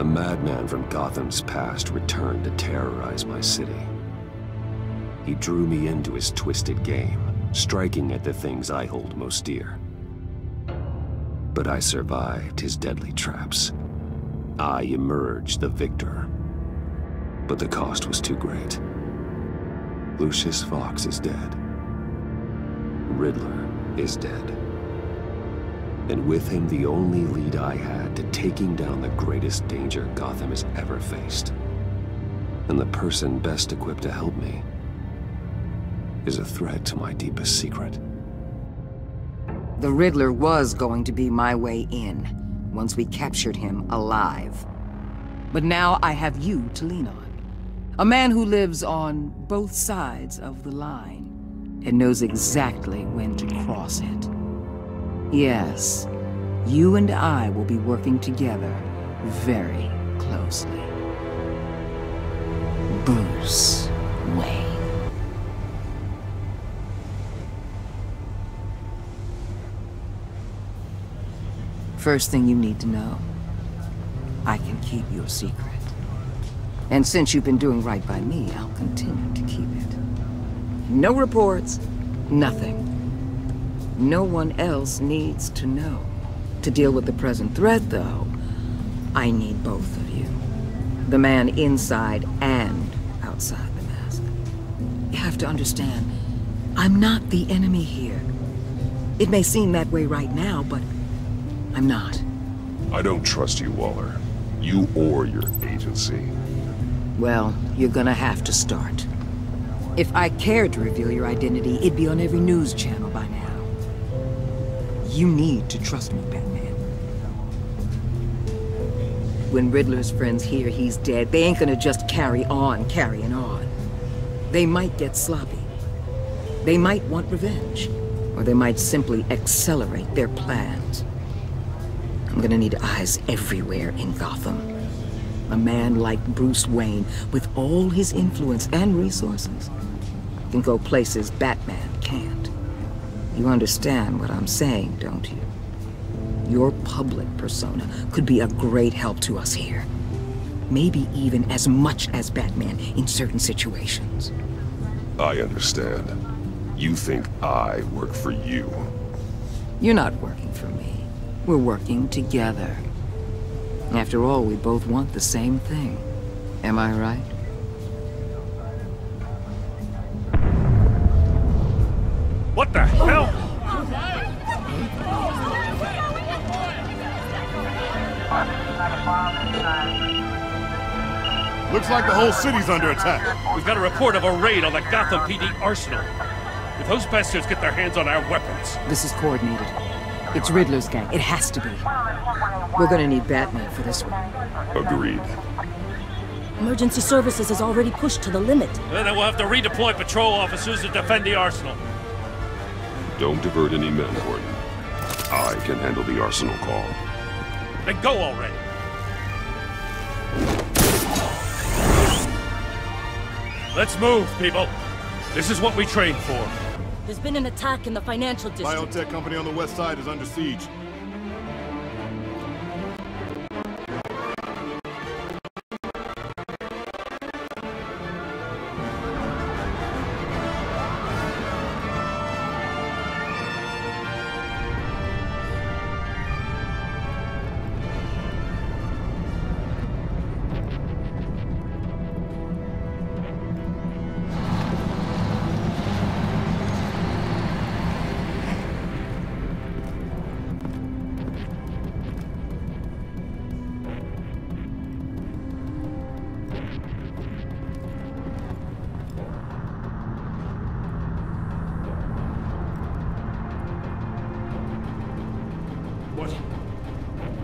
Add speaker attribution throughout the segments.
Speaker 1: madman from Gotham's past returned to terrorize my city. He drew me into his twisted game, striking at the things I hold most dear. But I survived his deadly traps. I emerged the victor. But the cost was too great. Lucius Fox is dead. Riddler is dead. And with him, the only lead I had to taking down the greatest danger Gotham has ever faced. And the person best equipped to help me is a threat to my deepest secret.
Speaker 2: The Riddler was going to be my way in, once we captured him alive. But now I have you to lean on. A man who lives on both sides of the line, and knows exactly when to cross it. Yes, you and I will be working together very closely. Bruce Wayne. First thing you need to know, I can keep your secret. And since you've been doing right by me, I'll continue to keep it. No reports, nothing. No one else needs to know. To deal with the present threat, though, I need both of you. The man inside and outside the mask. You have to understand, I'm not the enemy here. It may seem that way right now, but I'm not.
Speaker 3: I don't trust you, Waller. You or your agency.
Speaker 2: Well, you're gonna have to start. If I cared to reveal your identity, it'd be on every news channel by now. You need to trust me, Batman. When Riddler's friends hear he's dead, they ain't gonna just carry on carrying on. They might get sloppy. They might want revenge. Or they might simply accelerate their plans. I'm gonna need eyes everywhere in Gotham. A man like Bruce Wayne, with all his influence and resources, can go places Batman can't. You understand what I'm saying, don't you? Your public persona could be a great help to us here. Maybe even as much as Batman in certain situations.
Speaker 3: I understand. You think I work for you.
Speaker 2: You're not working for me. We're working together. After all, we both want the same thing. Am I right?
Speaker 4: What the hell?
Speaker 5: Looks like the whole city's under attack.
Speaker 4: We've got a report of a raid on the Gotham PD arsenal. If those bastards get their hands on our weapons...
Speaker 2: This is coordinated. It's Riddler's gang. It has to be. We're gonna need Batman for this one.
Speaker 3: Agreed.
Speaker 6: Emergency services is already pushed to the limit.
Speaker 4: Then we'll have to redeploy patrol officers to defend the arsenal.
Speaker 3: Don't divert any men, Gordon. I can handle the arsenal call.
Speaker 4: Then go already. Let's move, people. This is what we trained for.
Speaker 6: There's been an attack in the financial district.
Speaker 5: Biotech company on the west side is under siege.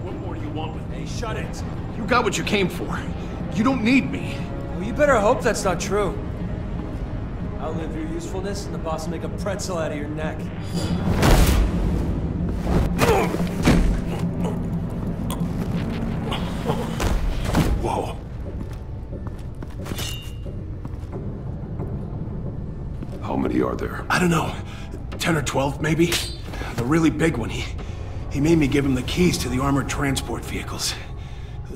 Speaker 7: What more do you want with me?
Speaker 8: Shut it!
Speaker 7: You got what you came for. You don't need me.
Speaker 8: Well, you better hope that's not true. Outlive your usefulness, and the boss will make a pretzel out of your neck.
Speaker 7: Whoa.
Speaker 3: How many are there?
Speaker 7: I don't know. 10 or 12, maybe? The really big one, he made me give him the keys to the armored transport vehicles.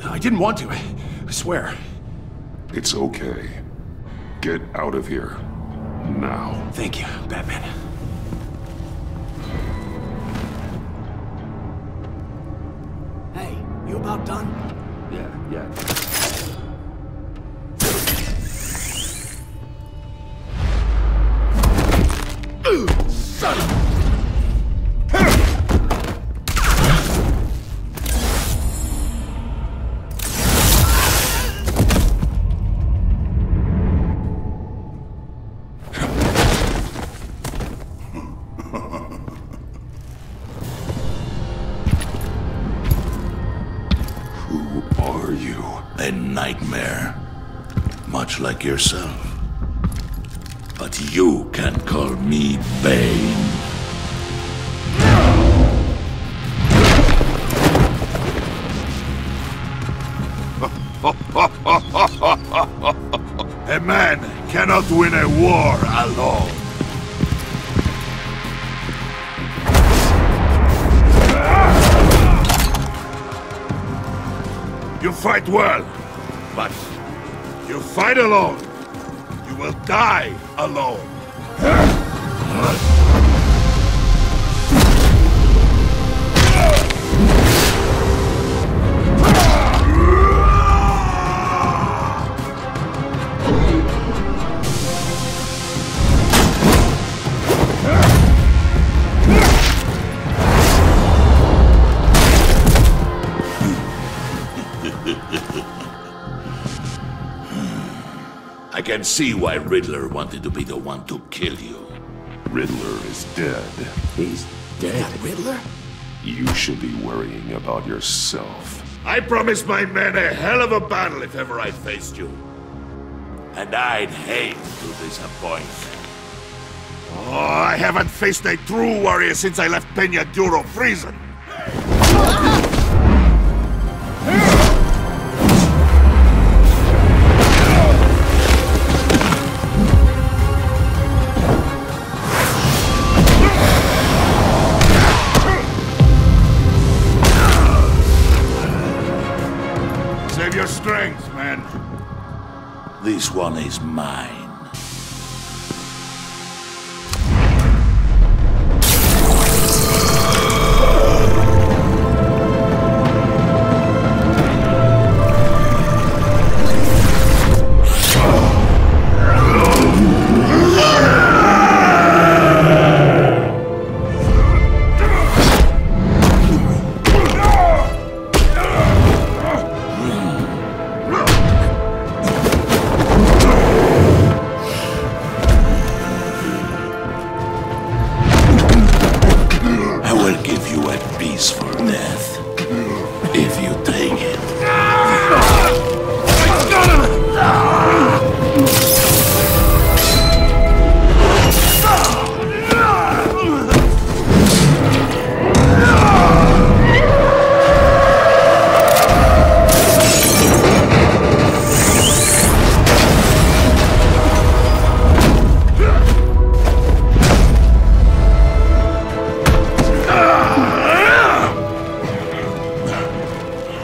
Speaker 7: I didn't want to. I swear.
Speaker 3: It's okay. Get out of here. Now.
Speaker 7: Thank you, Batman.
Speaker 8: Hey, you about done?
Speaker 1: Yeah.
Speaker 7: Son of...
Speaker 3: Who are you?
Speaker 9: A nightmare. Much like yourself. But you can call me Bane. A man cannot win a war alone. You fight well, but you fight alone. You will die alone. I can see why Riddler wanted to be the one to kill you.
Speaker 3: Riddler is dead.
Speaker 1: He's dead.
Speaker 7: Riddler?
Speaker 3: You should be worrying about yourself.
Speaker 9: I promised my men a hell of a battle if ever I faced you. And I'd hate to disappoint. Oh, I haven't faced a true warrior since I left Peña Duro prison. Save your strength, man. This one is mine. For death, if you take it.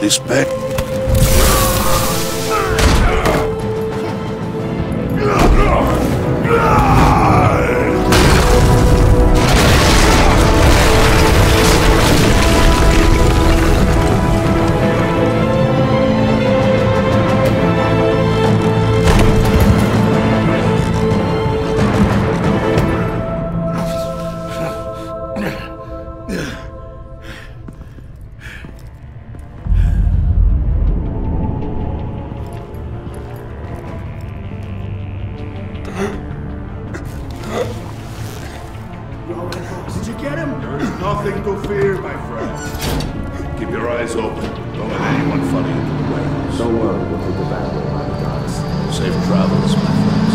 Speaker 9: This bed.
Speaker 7: Did you get him?
Speaker 9: There is nothing to fear, my friend. Keep your eyes open. Don't let anyone follow you to the warehouse.
Speaker 1: Don't worry, we'll take the back way, my gods.
Speaker 9: Safe travels, my friends.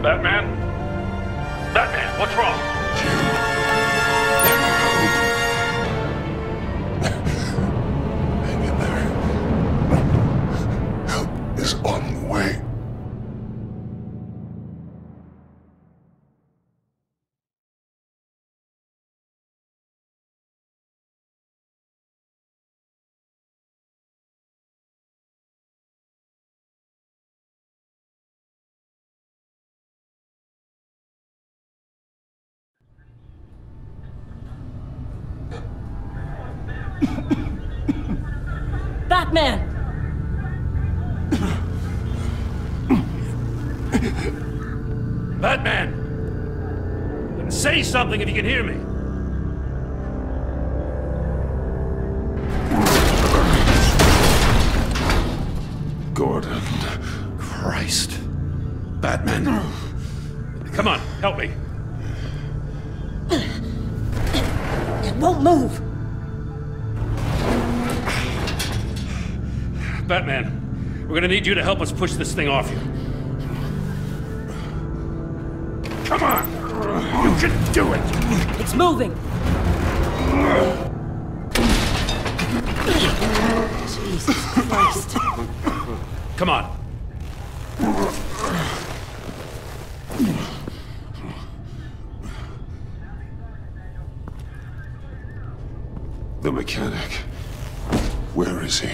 Speaker 4: Batman? Batman, what's wrong?
Speaker 6: Batman!
Speaker 4: Batman! Say something if you can hear me!
Speaker 3: Gordon.
Speaker 4: Christ. Batman. Come on, help me.
Speaker 6: It won't move!
Speaker 4: Batman, we're gonna need you to help us push this thing off you. Come on! You can do it!
Speaker 6: It's moving! Jesus Christ.
Speaker 4: Come on.
Speaker 3: The mechanic. Where is he?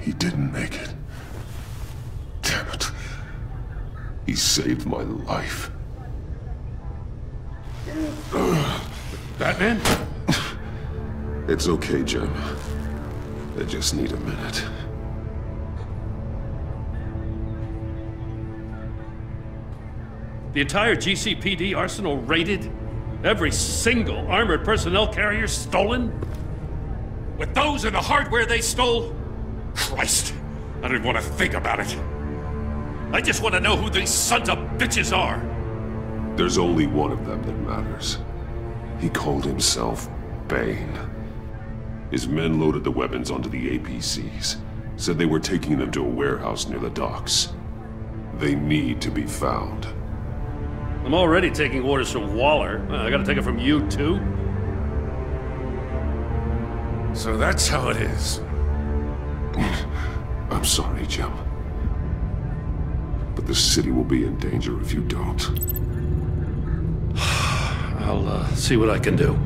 Speaker 3: He didn't make it. Damn it. He saved my life.
Speaker 4: Batman?
Speaker 3: It's okay, Jim. I just need a minute.
Speaker 4: The entire GCPD arsenal raided? Every single armored personnel carrier stolen? With those and the hardware they stole? Christ, I don't even want to think about it. I just want to know who these sons of bitches are.
Speaker 3: There's only one of them that matters. He called himself Bane. His men loaded the weapons onto the APCs, said they were taking them to a warehouse near the docks. They need to be found.
Speaker 4: I'm already taking orders from Waller. I gotta take it from you, too? So that's how it is.
Speaker 3: I'm sorry, Jim. But the city will be in danger if you don't.
Speaker 4: I'll see what I can do.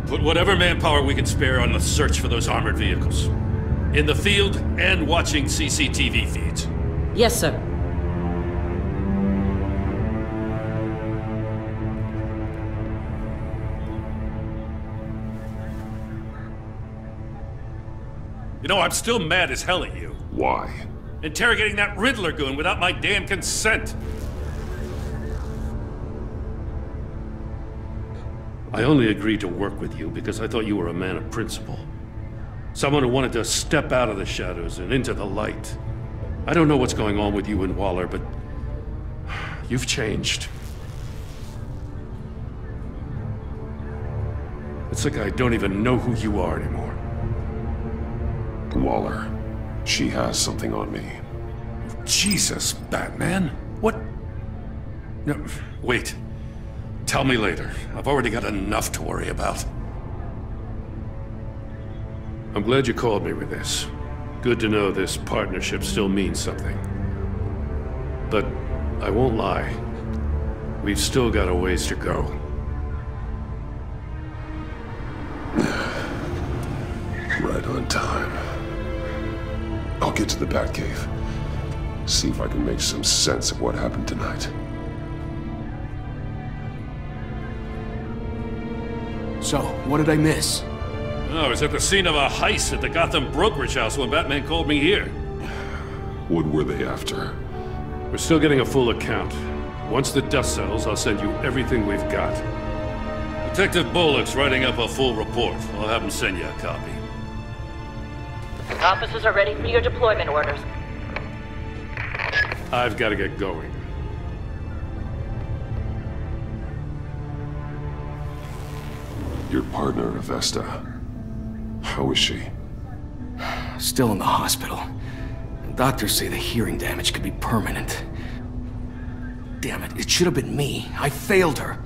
Speaker 4: Put whatever manpower we can spare on the search for those armored vehicles. In the field and watching CCTV feeds.
Speaker 6: Yes, sir.
Speaker 4: You know, I'm still mad as hell at you.
Speaker 3: Why?
Speaker 4: Interrogating that Riddler goon without my damn consent. I only agreed to work with you because I thought you were a man of principle. Someone who wanted to step out of the shadows and into the light. I don't know what's going on with you and Waller, but you've changed. It's like I don't even know who you are anymore.
Speaker 3: Waller. She has something on me.
Speaker 4: Jesus, Batman. What? No, wait. Tell me later. I've already got enough to worry about. I'm glad you called me with this. Good to know this partnership still means something. But I won't lie. We've still got a ways to go.
Speaker 3: Right on time. I'll get to the Batcave. See if I can make some sense of what happened tonight.
Speaker 7: So, what did I miss?
Speaker 4: Oh, I was at the scene of a heist at the Gotham brokerage house when Batman called me here.
Speaker 3: What were they after?
Speaker 4: We're still getting a full account. Once the dust settles, I'll send you everything we've got. Detective Bullock's writing up a full report. I'll have him send you a copy.
Speaker 10: Officers are ready for your deployment orders.
Speaker 4: I've got to get going.
Speaker 3: Your partner, Avesta. How is she?
Speaker 7: Still in the hospital. Doctors say the hearing damage could be permanent. Damn it, it should have been me. I failed her.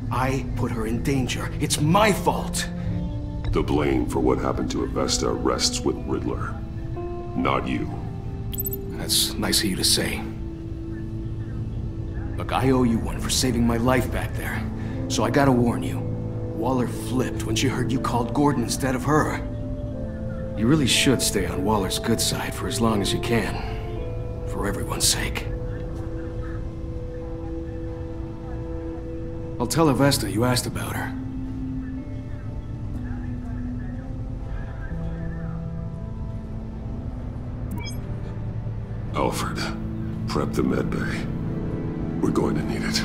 Speaker 7: I put her in danger. It's my fault.
Speaker 3: The blame for what happened to Avesta rests with Riddler, not you.
Speaker 7: That's nice of you to say. Look, I owe you one for saving my life back there. So I gotta warn you. Waller flipped when she heard you called Gordon instead of her. You really should stay on Waller's good side for as long as you can. For everyone's sake. I'll tell Avesta you asked about her.
Speaker 3: Alfred, prep the med bay. We're going to need it.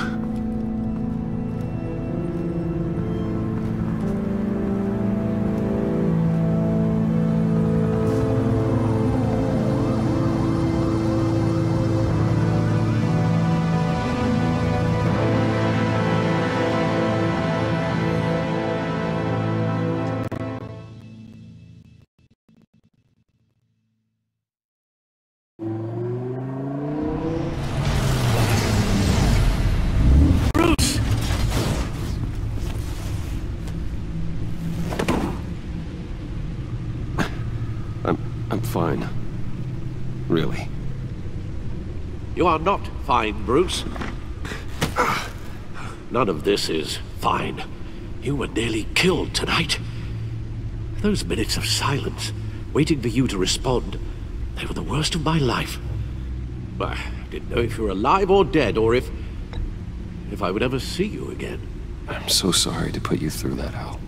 Speaker 1: I'm fine. Really.
Speaker 11: You are not fine, Bruce. None of this is fine. You were nearly killed tonight. Those minutes of silence, waiting for you to respond, they were the worst of my life. I didn't know if you were alive or dead, or if I would ever see you again.
Speaker 1: I'm so sorry to put you through that, Al.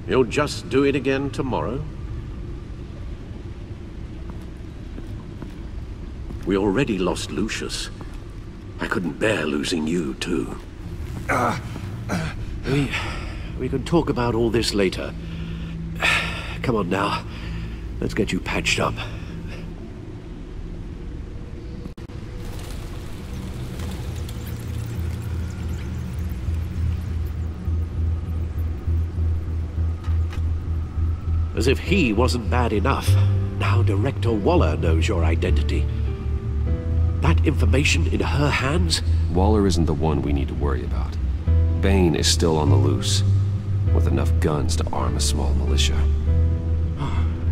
Speaker 11: You'll just do it again tomorrow? We already lost Lucius. I couldn't bear losing you, too. We can talk about all this later. Come on now. Let's get you patched up. As if he wasn't bad enough, now Director Waller knows your identity. That information in her hands?
Speaker 1: Waller isn't the one we need to worry about. Bane is still on the loose, with enough guns to arm a small militia.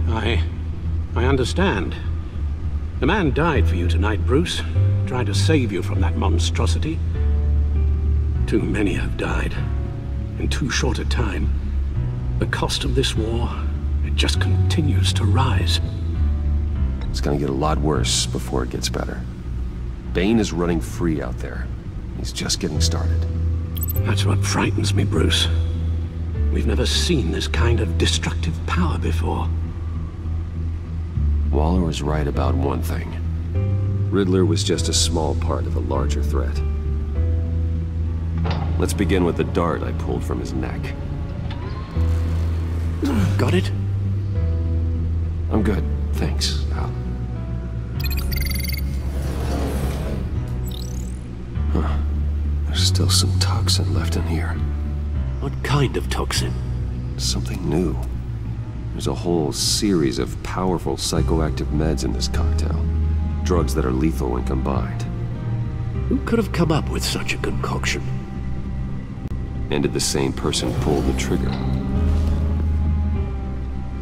Speaker 11: I understand. The man died for you tonight, Bruce. Tried to save you from that monstrosity. Too many have died. In too short a time. The cost of this war, it just continues to rise.
Speaker 1: It's gonna get a lot worse before it gets better. Bane is running free out there. He's just getting started.
Speaker 11: That's what frightens me, Bruce. We've never seen this kind of destructive power before.
Speaker 1: Waller was right about one thing. Riddler was just a small part of a larger threat. Let's begin with the dart I pulled from his neck.
Speaker 11: Got it?
Speaker 1: I'm good, thanks, Al. Huh. There's still some toxin left in here.
Speaker 11: What kind of toxin?
Speaker 1: Something new. There's a whole series of powerful psychoactive meds in this cocktail. Drugs that are lethal when combined.
Speaker 11: Who could have come up with such a concoction?
Speaker 1: And did the same person pull the trigger?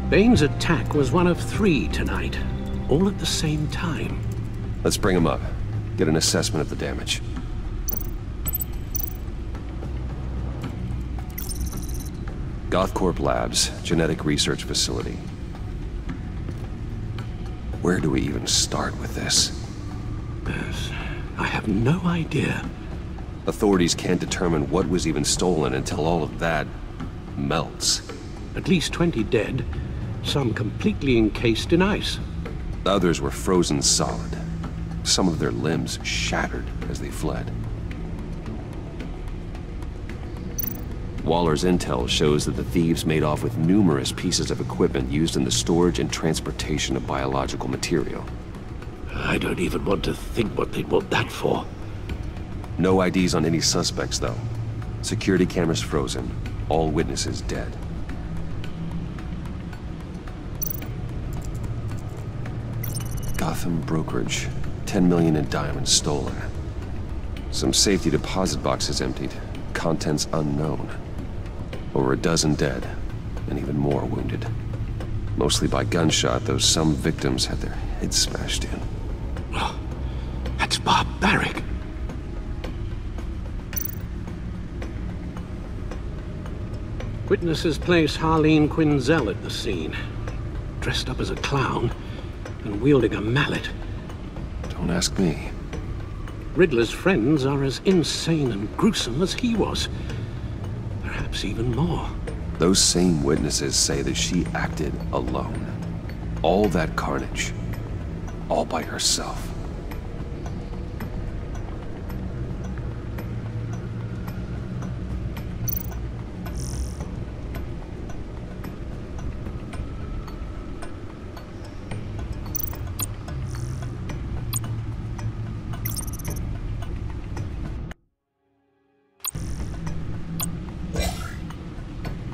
Speaker 11: Bane's attack was one of 3 tonight, all at the same time.
Speaker 1: Let's bring him up. Get an assessment of the damage. Gothcorp Labs, genetic research facility. Where do we even start with this?
Speaker 11: Yes, I have no idea.
Speaker 1: Authorities can't determine what was even stolen until all of that melts.
Speaker 11: At least 20 dead, some completely encased in ice.
Speaker 1: Others were frozen solid. Some of their limbs shattered as they fled. Waller's intel shows that the thieves made off with numerous pieces of equipment used in the storage and transportation of biological material.
Speaker 11: I don't even want to think what they'd want that for.
Speaker 1: No IDs on any suspects, though. Security cameras frozen. All witnesses dead. Gotham brokerage. 10 million in diamonds stolen. Some safety deposit boxes emptied. Contents unknown. Over a dozen dead, and even more wounded. Mostly by gunshot, though some victims had their heads smashed in.
Speaker 11: Oh, that's barbaric. Witnesses place Harleen Quinzel at the scene, dressed up as a clown and wielding a mallet.
Speaker 1: Don't ask me.
Speaker 11: Riddler's friends are as insane and gruesome as he was. perhaps even more.
Speaker 1: Those same witnesses say that she acted alone. All that carnage, all by herself.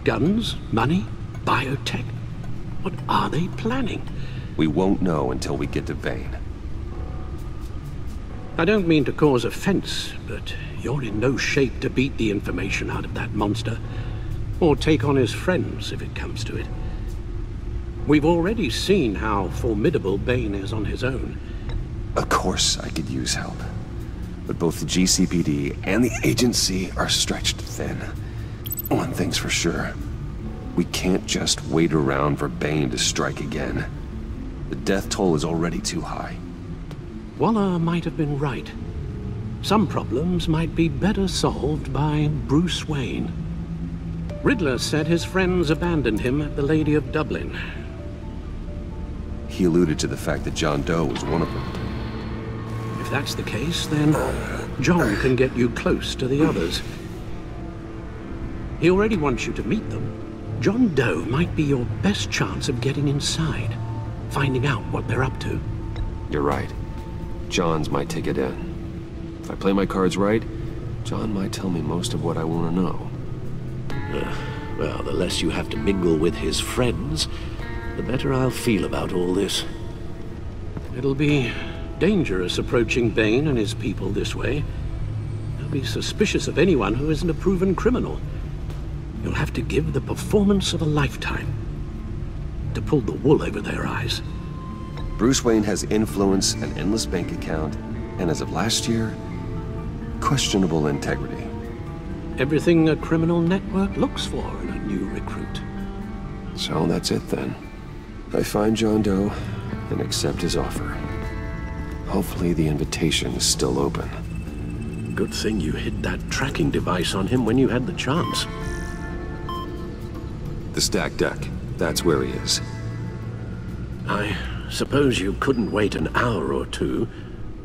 Speaker 11: Guns, money, biotech. What are they planning?
Speaker 1: We won't know until we get to Vane.
Speaker 11: I don't mean to cause offense, but you're in no shape to beat the information out of that monster, or take on his friends if it comes to it. We've already seen how formidable Bane is on his own.
Speaker 1: Of course I could use help, but both the GCPD and the agency are stretched thin. One thing's for sure. We can't just wait around for Bane to strike again. The death toll is already too high.
Speaker 11: Waller might have been right. Some problems might be better solved by Bruce Wayne. Riddler said his friends abandoned him at the Lady of Dublin.
Speaker 1: He alluded to the fact that John Doe was one of them.
Speaker 11: If that's the case, then John can get you close to the others. He already wants you to meet them. John Doe might be your best chance of getting inside, finding out what they're up to.
Speaker 1: You're right. John's my ticket in. If I play my cards right, John might tell me most of what I want to know.
Speaker 11: Well, the less you have to mingle with his friends, the better I'll feel about all this. It'll be dangerous approaching Bane and his people this way. They'll be suspicious of anyone who isn't a proven criminal. You'll have to give the performance of a lifetime to pull the wool over their eyes.
Speaker 1: Bruce Wayne has influence, an endless bank account, and as of last year, questionable integrity.
Speaker 11: Everything a criminal network looks for in a new recruit.
Speaker 1: So that's it then. I find John Doe and accept his offer. Hopefully the invitation is still open.
Speaker 11: Good thing you hid that tracking device on him when you had the chance.
Speaker 1: The stacked deck. That's where he is.
Speaker 11: I suppose you couldn't wait an hour or two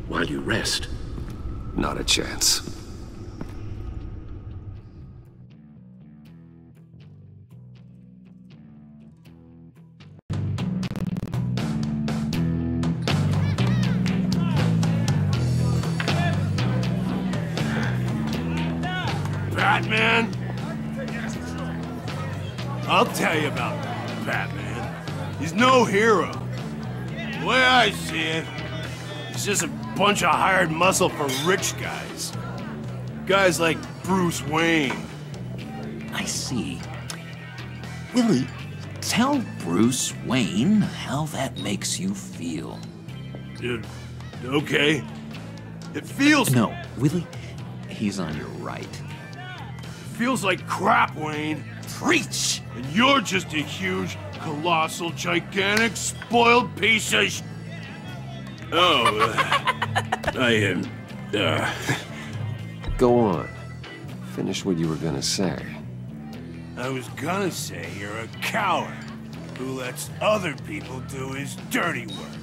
Speaker 11: while you rest.
Speaker 1: Not a chance.
Speaker 5: Batman? I'll tell you about Batman. He's no hero. The way I see it, he's just a bunch of hired muscle for rich guys. Guys like Bruce Wayne.
Speaker 12: I see. Willie, tell Bruce Wayne how that makes you feel.
Speaker 5: Okay. It feels...
Speaker 12: No, Willie, he's on your right.
Speaker 5: Feels like crap, Wayne.
Speaker 12: Preach!
Speaker 5: And you're just a huge, colossal, gigantic, spoiled piece of sh... Oh, I am...
Speaker 1: Go on. Finish what you were gonna say.
Speaker 5: I was gonna say you're a coward who lets other people do his dirty work.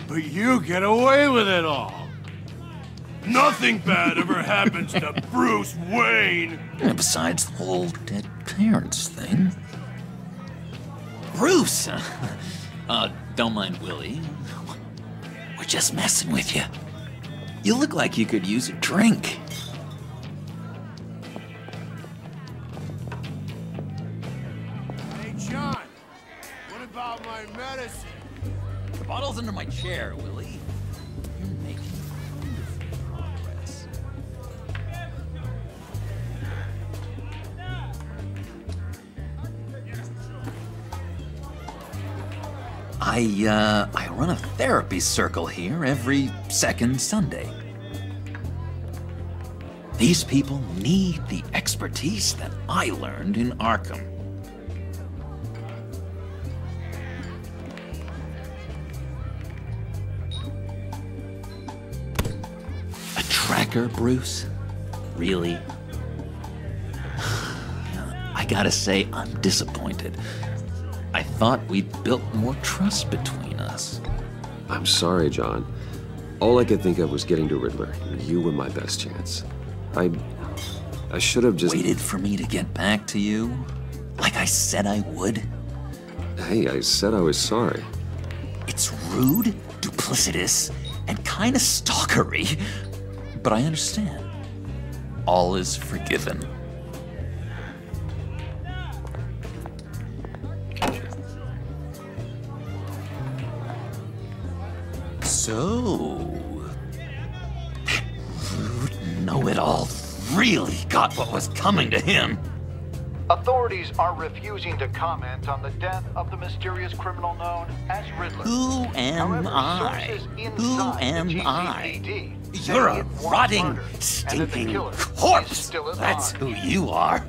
Speaker 5: But you get away with it all. Nothing bad ever happens to Bruce Wayne.
Speaker 12: And besides the whole dead parents thing. Bruce! Don't mind Willie. We're just messing with you. You look like you could use a drink.
Speaker 5: Hey, John. What about my medicine?
Speaker 12: The bottle's under my chair, Willie. You're making wonderful progress. I run a therapy circle here every second Sunday. These people need the expertise that I learned in Arkham. A tracker, Bruce? Really? I gotta say, I'm disappointed. I thought we'd built more trust between us.
Speaker 1: I'm sorry, John. All I could think of was getting to Riddler. You were my best chance. I should have just...
Speaker 12: Waited for me to get back to you? Like I said I would?
Speaker 1: Hey, I said I was sorry.
Speaker 12: It's rude, duplicitous, and kinda stalkery. But I understand. All is forgiven. So... rude know-it-all really got what was coming to him.
Speaker 13: Authorities are refusing to comment on the death of the mysterious criminal known as Riddler.
Speaker 12: Who am I? Who am I? You're a rotting, stinking corpse. That's who you are.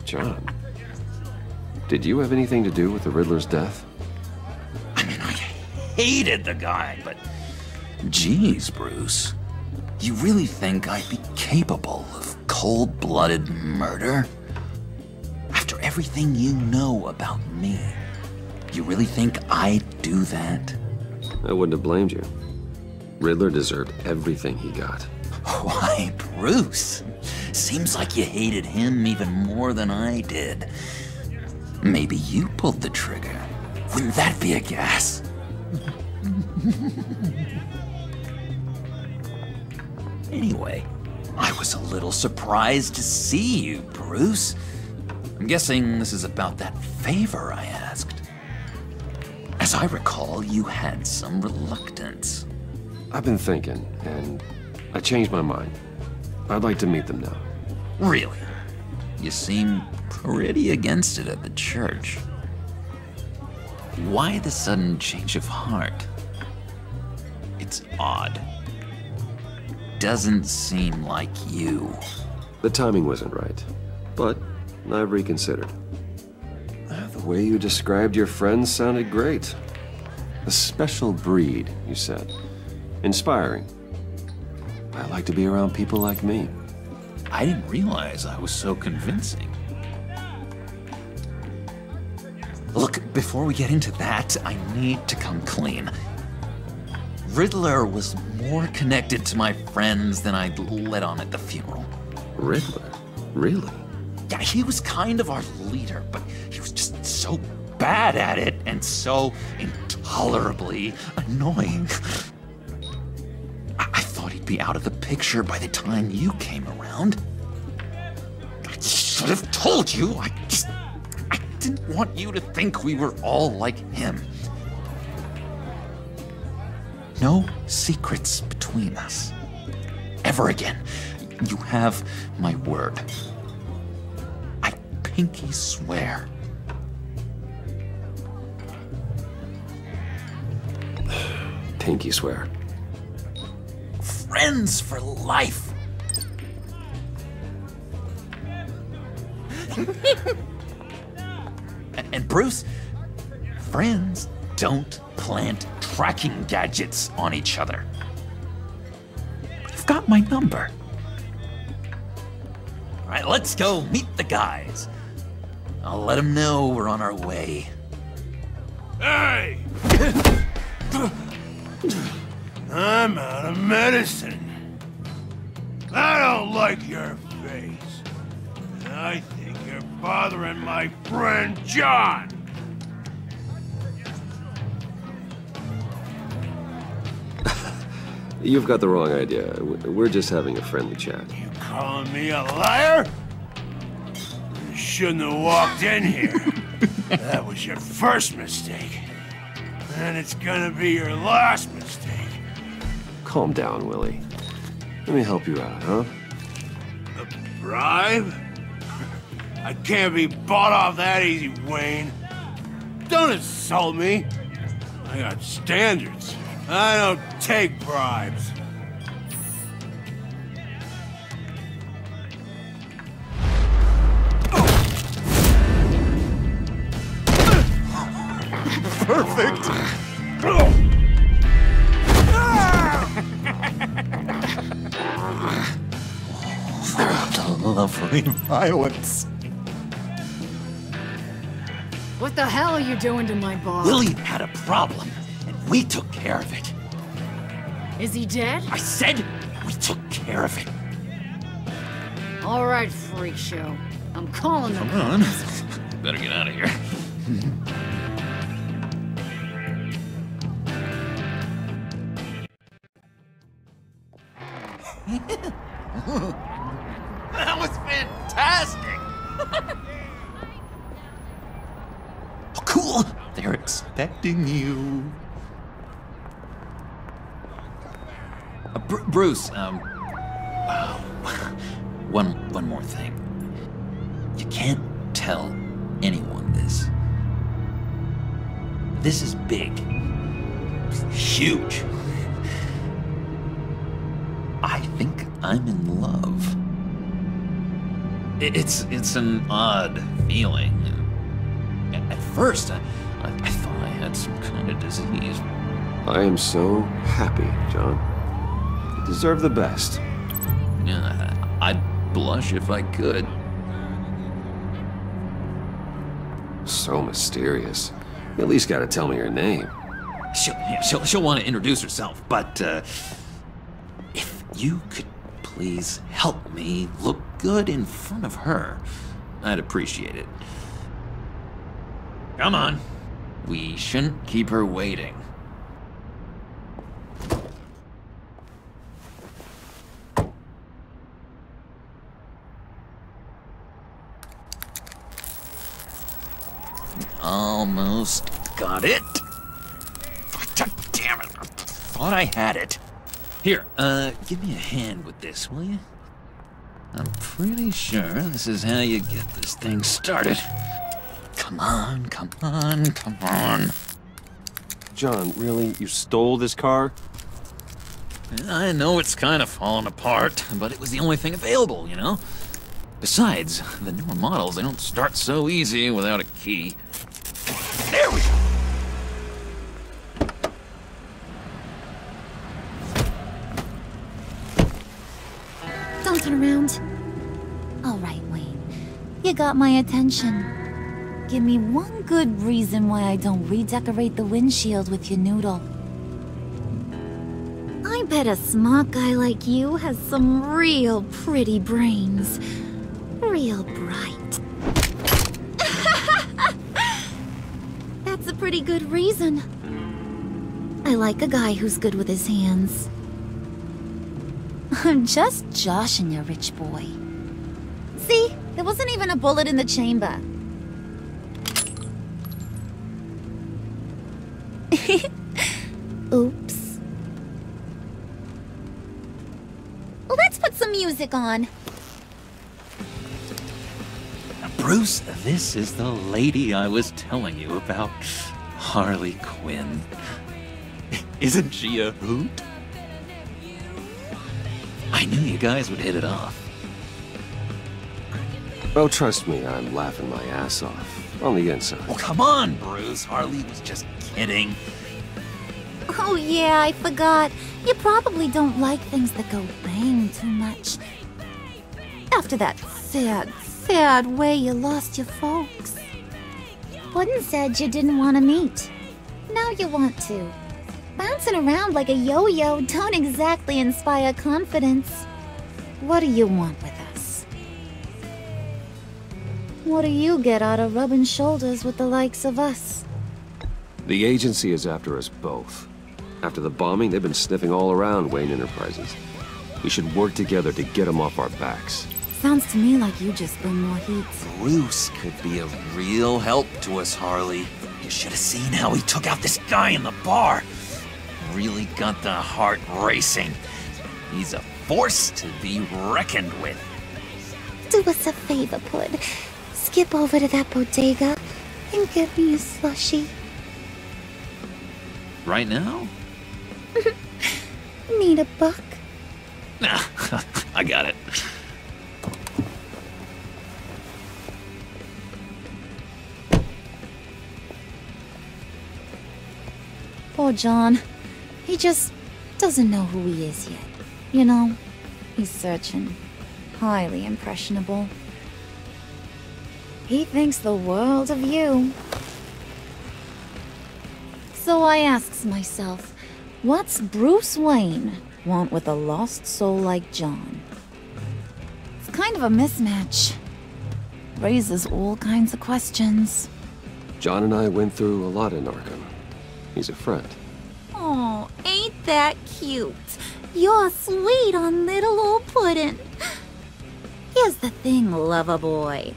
Speaker 1: John, did you have anything to do with the Riddler's death?
Speaker 12: I mean, I hated the guy, but... Geez, Bruce. You really think I'd be capable of cold-blooded murder? After everything you know about me, you really think I'd do that?
Speaker 1: I wouldn't have blamed you. Riddler deserved everything he got.
Speaker 12: Why, Bruce? Seems like you hated him even more than I did. Maybe you pulled the trigger. Wouldn't that be a gas? Anyway, I was a little surprised to see you, Bruce. I'm guessing this is about that favor I asked. As I recall, you had some reluctance.
Speaker 1: I've been thinking, and I changed my mind. I'd like to meet them now.
Speaker 12: Really? You seem pretty against it at the church. Why the sudden change of heart? It's odd. Doesn't seem like you.
Speaker 1: The timing wasn't right, but I've reconsidered. The way you described your friends sounded great. A special breed, you said. Inspiring. I like to be around people like me.
Speaker 12: I didn't realize I was so convincing. Look, before we get into that, I need to come clean. Riddler was more connected to my friends than I'd let on at the funeral.
Speaker 1: Riddler? Really?
Speaker 12: Yeah, he was kind of our leader, but he was just so bad at it and so intolerably annoying. I thought he'd be out of the picture by the time you came around. I should have told you. I didn't want you to think we were all like him. No secrets between us. Ever again. You have my word. I pinky swear.
Speaker 1: Pinky swear.
Speaker 12: Friends for life. And Bruce, friends don't plant tracking gadgets on each other. But you've got my number. All right, let's go meet the guys. I'll let them know we're on our way.
Speaker 5: Hey! I'm out of medicine. I don't like your face. And I think you're bothering my friend John.
Speaker 1: You've got the wrong idea. We're just having a friendly chat.
Speaker 5: You calling me a liar? You shouldn't have walked in here. That was your first mistake. And it's gonna be your last mistake.
Speaker 1: Calm down, Willie. Let me help you out, huh?
Speaker 5: A bribe? I can't be bought off that easy, Wayne. Don't insult me. I got standards. I don't take bribes. Perfect.
Speaker 12: For the lovely violence.
Speaker 14: What the hell are you doing to my bar?
Speaker 12: Lily had a problem, and we took care of it.
Speaker 14: Is he dead?
Speaker 12: I said we took care of it.
Speaker 14: All right, freak show. I'm calling them.
Speaker 12: Come on. Better get out of here. That was fantastic! Oh, cool! They're expecting you. Bruce, one more thing. You can't tell anyone this. This is big. Huge. I think I'm in love. It's an odd feeling. At first, I thought I had some kind of disease.
Speaker 1: I am so happy, John. You deserve the best.
Speaker 12: Yeah, I'd blush if I could.
Speaker 1: So mysterious. You at least gotta tell me her name.
Speaker 12: She'll want to introduce herself, but if you could please help me look good in front of her, I'd appreciate it. Come on. We shouldn't keep her waiting. Almost got it. God damn it. I thought I had it. Here, give me a hand with this, will you? I'm pretty sure this is how you get this thing started. Come on, come on, come on.
Speaker 1: John, really? You stole this car?
Speaker 12: I know it's kind of falling apart, but it was the only thing available, you know? Besides, the newer models, they don't start so easy without a key. There we go!
Speaker 15: Don't turn around. All right, Wayne. You got my attention. Give me one good reason why I don't redecorate the windshield with your noodle. I bet a smart guy like you has some real pretty brains. Real bright. That's a pretty good reason. I like a guy who's good with his hands. I'm just joshing you, rich boy. See? There wasn't even a bullet in the chamber. Oops. Well, let's put some music on.
Speaker 12: Bruce, this is the lady I was telling you about. Harley Quinn. Isn't she a hoot? I knew you guys would hit it off.
Speaker 1: Oh, trust me, I'm laughing my ass off. On the inside.
Speaker 12: Oh, come on, Bruce. Harley was just kidding.
Speaker 15: Oh yeah, I forgot. You probably don't like things that go bang too much. After that sad way you lost your folks. Puddin' said you didn't want to meet. Now you want to. Bouncing around like a yo-yo don't exactly inspire confidence. What do you want with us? What do you get out of rubbing shoulders with the likes of us?
Speaker 1: The agency is after us both. After the bombing, they've been sniffing all around Wayne Enterprises. We should work together to get them off our backs.
Speaker 15: Sounds to me like you just bring more heat.
Speaker 12: Bruce could be a real help to us, Harley. You should have seen how he took out this guy in the bar. Really got the heart racing. He's a force to be reckoned with.
Speaker 15: Do us a favor, Pud. Skip over to that bodega and get me a slushie.
Speaker 12: Right now?
Speaker 15: Need a buck?
Speaker 12: Nah, I got it.
Speaker 15: Poor John. He just doesn't know who he is yet. You know, he's searching. highly impressionable. He thinks the world of you. So I asks myself, what's Bruce Wayne want with a lost soul like John? It's kind of a mismatch. Raises all kinds of questions.
Speaker 1: John and I went through a lot in Arkham. He's a friend.
Speaker 15: Oh, ain't that cute? You're sweet on little old puddin'. Here's the thing, lover boy.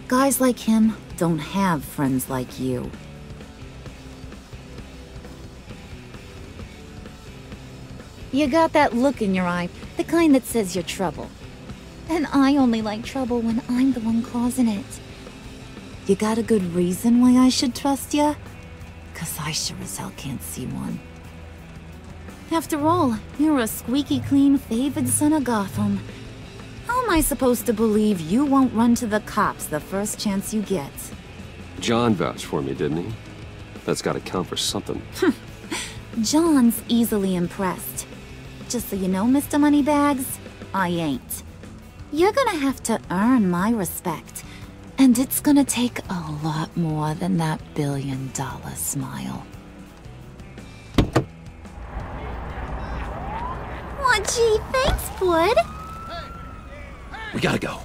Speaker 15: Guys like him don't have friends like you. You got that look in your eye, the kind that says you're trouble. And I only like trouble when I'm the one causing it. You got a good reason why I should trust you? 'Cause I sure as hell can't see one. After all, you're a squeaky clean favored son of Gotham. How am I supposed to believe you won't run to the cops the first chance you get?
Speaker 1: John vouched for me, didn't he? That's gotta count for something.
Speaker 15: John's easily impressed. Just so you know, Mr. Moneybags, I ain't. You're gonna have to earn my respect. And it's gonna take a lot more than that billion-dollar smile. Aw, gee, thanks, bud.
Speaker 12: We gotta go.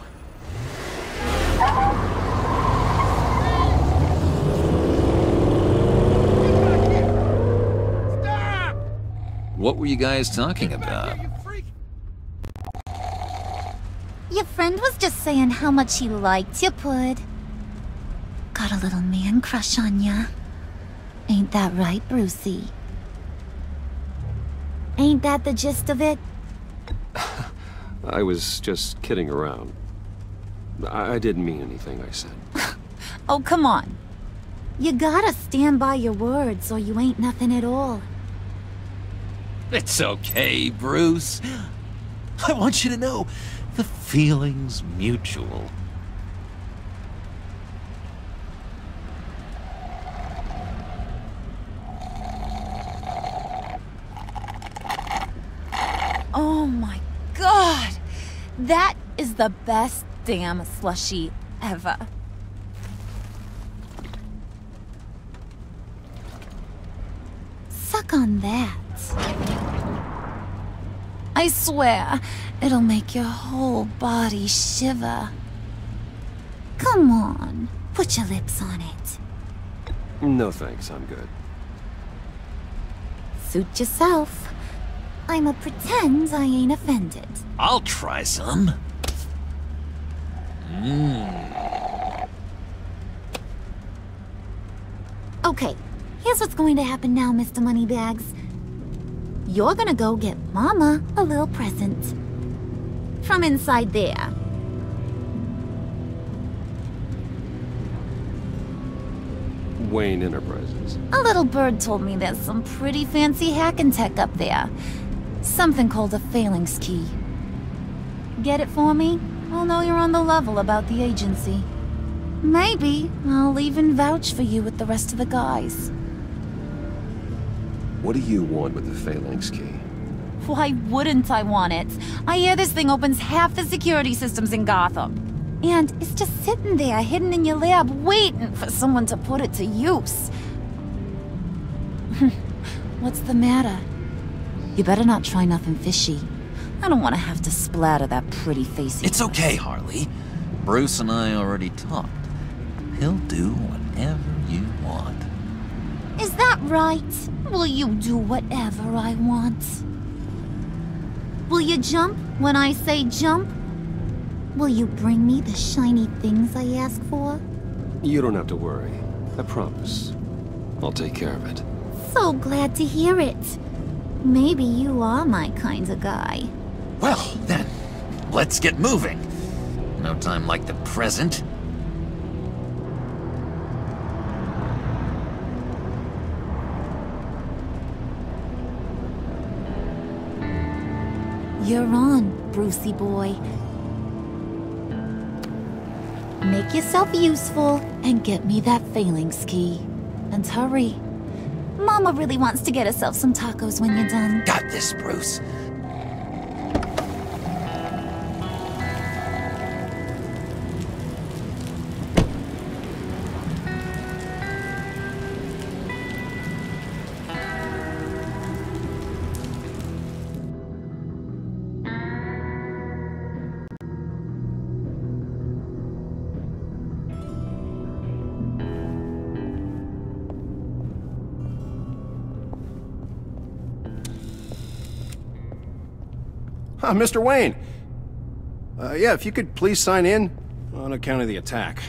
Speaker 12: What were you guys talking about?
Speaker 15: Your friend was just saying how much he liked you, Pud. Got a little man crush on ya. Ain't that right, Brucey? Ain't that the gist of it?
Speaker 1: I was just kidding around. I didn't mean anything I said.
Speaker 15: Oh, come on. You gotta stand by your words or you ain't nothing at all.
Speaker 12: It's okay, Bruce. I want you to know, the feeling's mutual.
Speaker 15: Oh my god! That is the best damn slushie ever. Suck on that. I swear, it'll make your whole body shiver. Come on, put your lips on it.
Speaker 1: No thanks, I'm good.
Speaker 15: Suit yourself. I'ma pretend I ain't offended.
Speaker 12: I'll try some.
Speaker 15: Okay, here's what's going to happen now, Mr. Moneybags. You're gonna go get Mama a little present. From inside there.
Speaker 1: Wayne Enterprises.
Speaker 15: A little bird told me there's some pretty fancy hacking tech up there. Something called a phalanx key. Get it for me? I'll know you're on the level about the agency. Maybe I'll even vouch for you with the rest of the guys.
Speaker 1: What do you want with the phalanx key?
Speaker 15: Why wouldn't I want it? I hear this thing opens half the security systems in Gotham. And it's just sitting there, hidden in your lab, waiting for someone to put it to use. What's the matter? You better not try nothing fishy. I don't want to have to splatter that pretty face.
Speaker 12: It's okay, Harley. Bruce and I already talked. He'll do whatever you want.
Speaker 15: Is that right? Will you do whatever I want? Will you jump when I say jump? Will you bring me the shiny things I ask for?
Speaker 1: You don't have to worry. I promise. I'll take care of it.
Speaker 15: So glad to hear it. Maybe you are my kind of guy.
Speaker 12: Well, then, let's get moving. No time like the present.
Speaker 15: You're on, Brucey boy. Make yourself useful and get me that phalanx key. And hurry. Mama really wants to get herself some tacos when you're done.
Speaker 12: Got this, Bruce.
Speaker 7: Mr. Wayne. Yeah, if you could please sign in on account of the attack.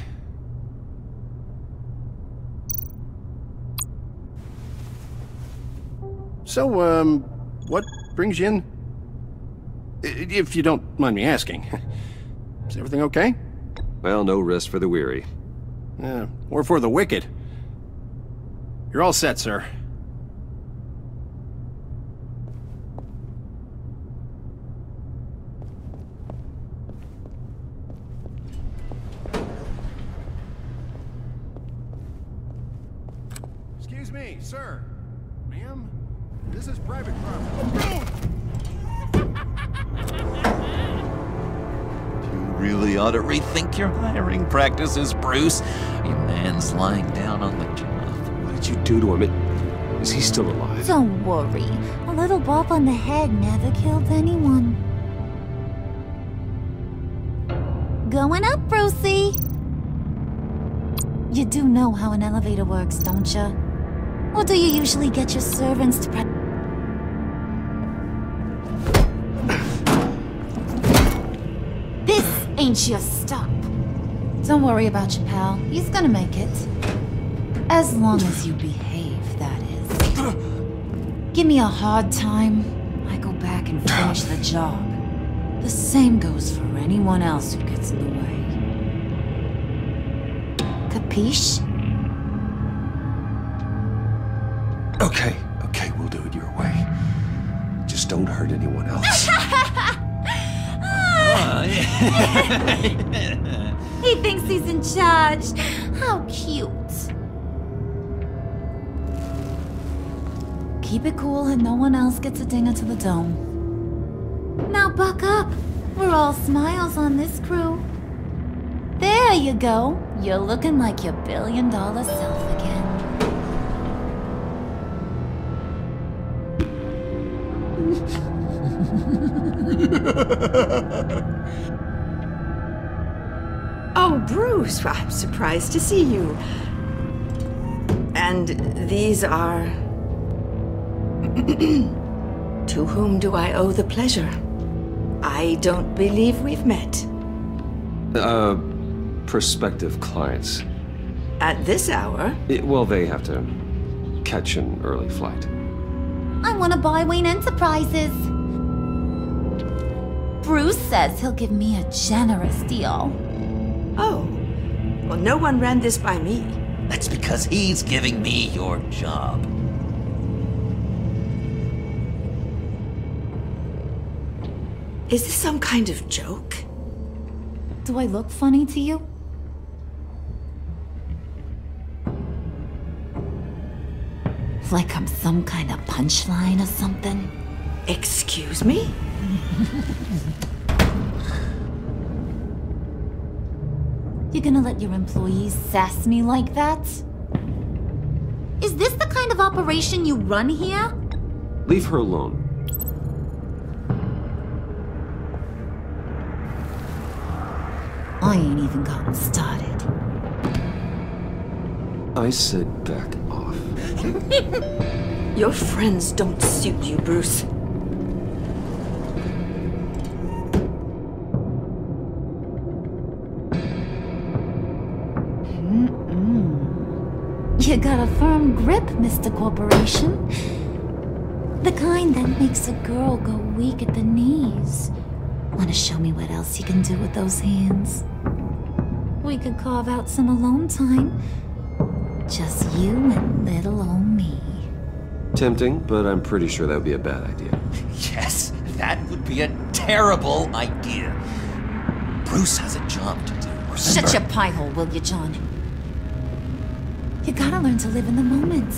Speaker 7: So, what brings you in? If you don't mind me asking. Is everything okay?
Speaker 1: Well, no rest for the weary.
Speaker 7: Or for the wicked. You're all set, sir. Excuse me, sir. Ma'am? This is private property.
Speaker 12: You really ought to rethink your hiring practices, Bruce. Your man's lying down on the job.
Speaker 1: What did you do to him? Is he still alive?
Speaker 15: Don't worry. A little bump on the head never killed anyone. Going up, Brucey! You do know how an elevator works, don't you? Or do you usually get your servants to This ain't your stop. Don't worry about your pal. He's gonna make it. As long as you behave, that is. Give me a hard time, I go back and finish the job. The same goes for anyone else who gets in the way. Capiche?
Speaker 1: Okay, we'll do it your way. Just don't hurt anyone else.
Speaker 15: He thinks he's in charge. How cute. Keep it cool and no one else gets a dinger to the dome. Now buck up. We're all smiles on this crew. There you go. You're looking like your billion-dollar self again.
Speaker 16: Oh, Bruce, I'm surprised to see you. And these are... To whom do I owe the pleasure? I don't believe we've met.
Speaker 1: Prospective clients.
Speaker 16: At this hour?
Speaker 1: Well, they have to catch an early flight.
Speaker 15: I want to buy Wayne Enterprises. Bruce says he'll give me a generous deal.
Speaker 16: Oh, well, no one ran this by me.
Speaker 12: That's because he's giving me your job.
Speaker 16: Is this some kind of joke?
Speaker 15: Do I look funny to you? Like I'm some kind of punchline or something?
Speaker 16: Excuse me?
Speaker 15: You gonna let your employees sass me like that? Is this the kind of operation you run here?
Speaker 1: Leave her alone.
Speaker 15: I ain't even gotten started.
Speaker 1: I said back off.
Speaker 16: Your friends don't suit you, Bruce.
Speaker 15: You got a firm grip, Mr. Corporation. The kind that makes a girl go weak at the knees. Wanna show me what else you can do with those hands? We could carve out some alone time. Just you and little old me.
Speaker 1: Tempting, but I'm pretty sure that would be a bad idea.
Speaker 12: Yes, that would be a terrible idea. Bruce has a job to do. Remember?
Speaker 15: Shut your pie hole, will you, John? You gotta learn to live in the moment.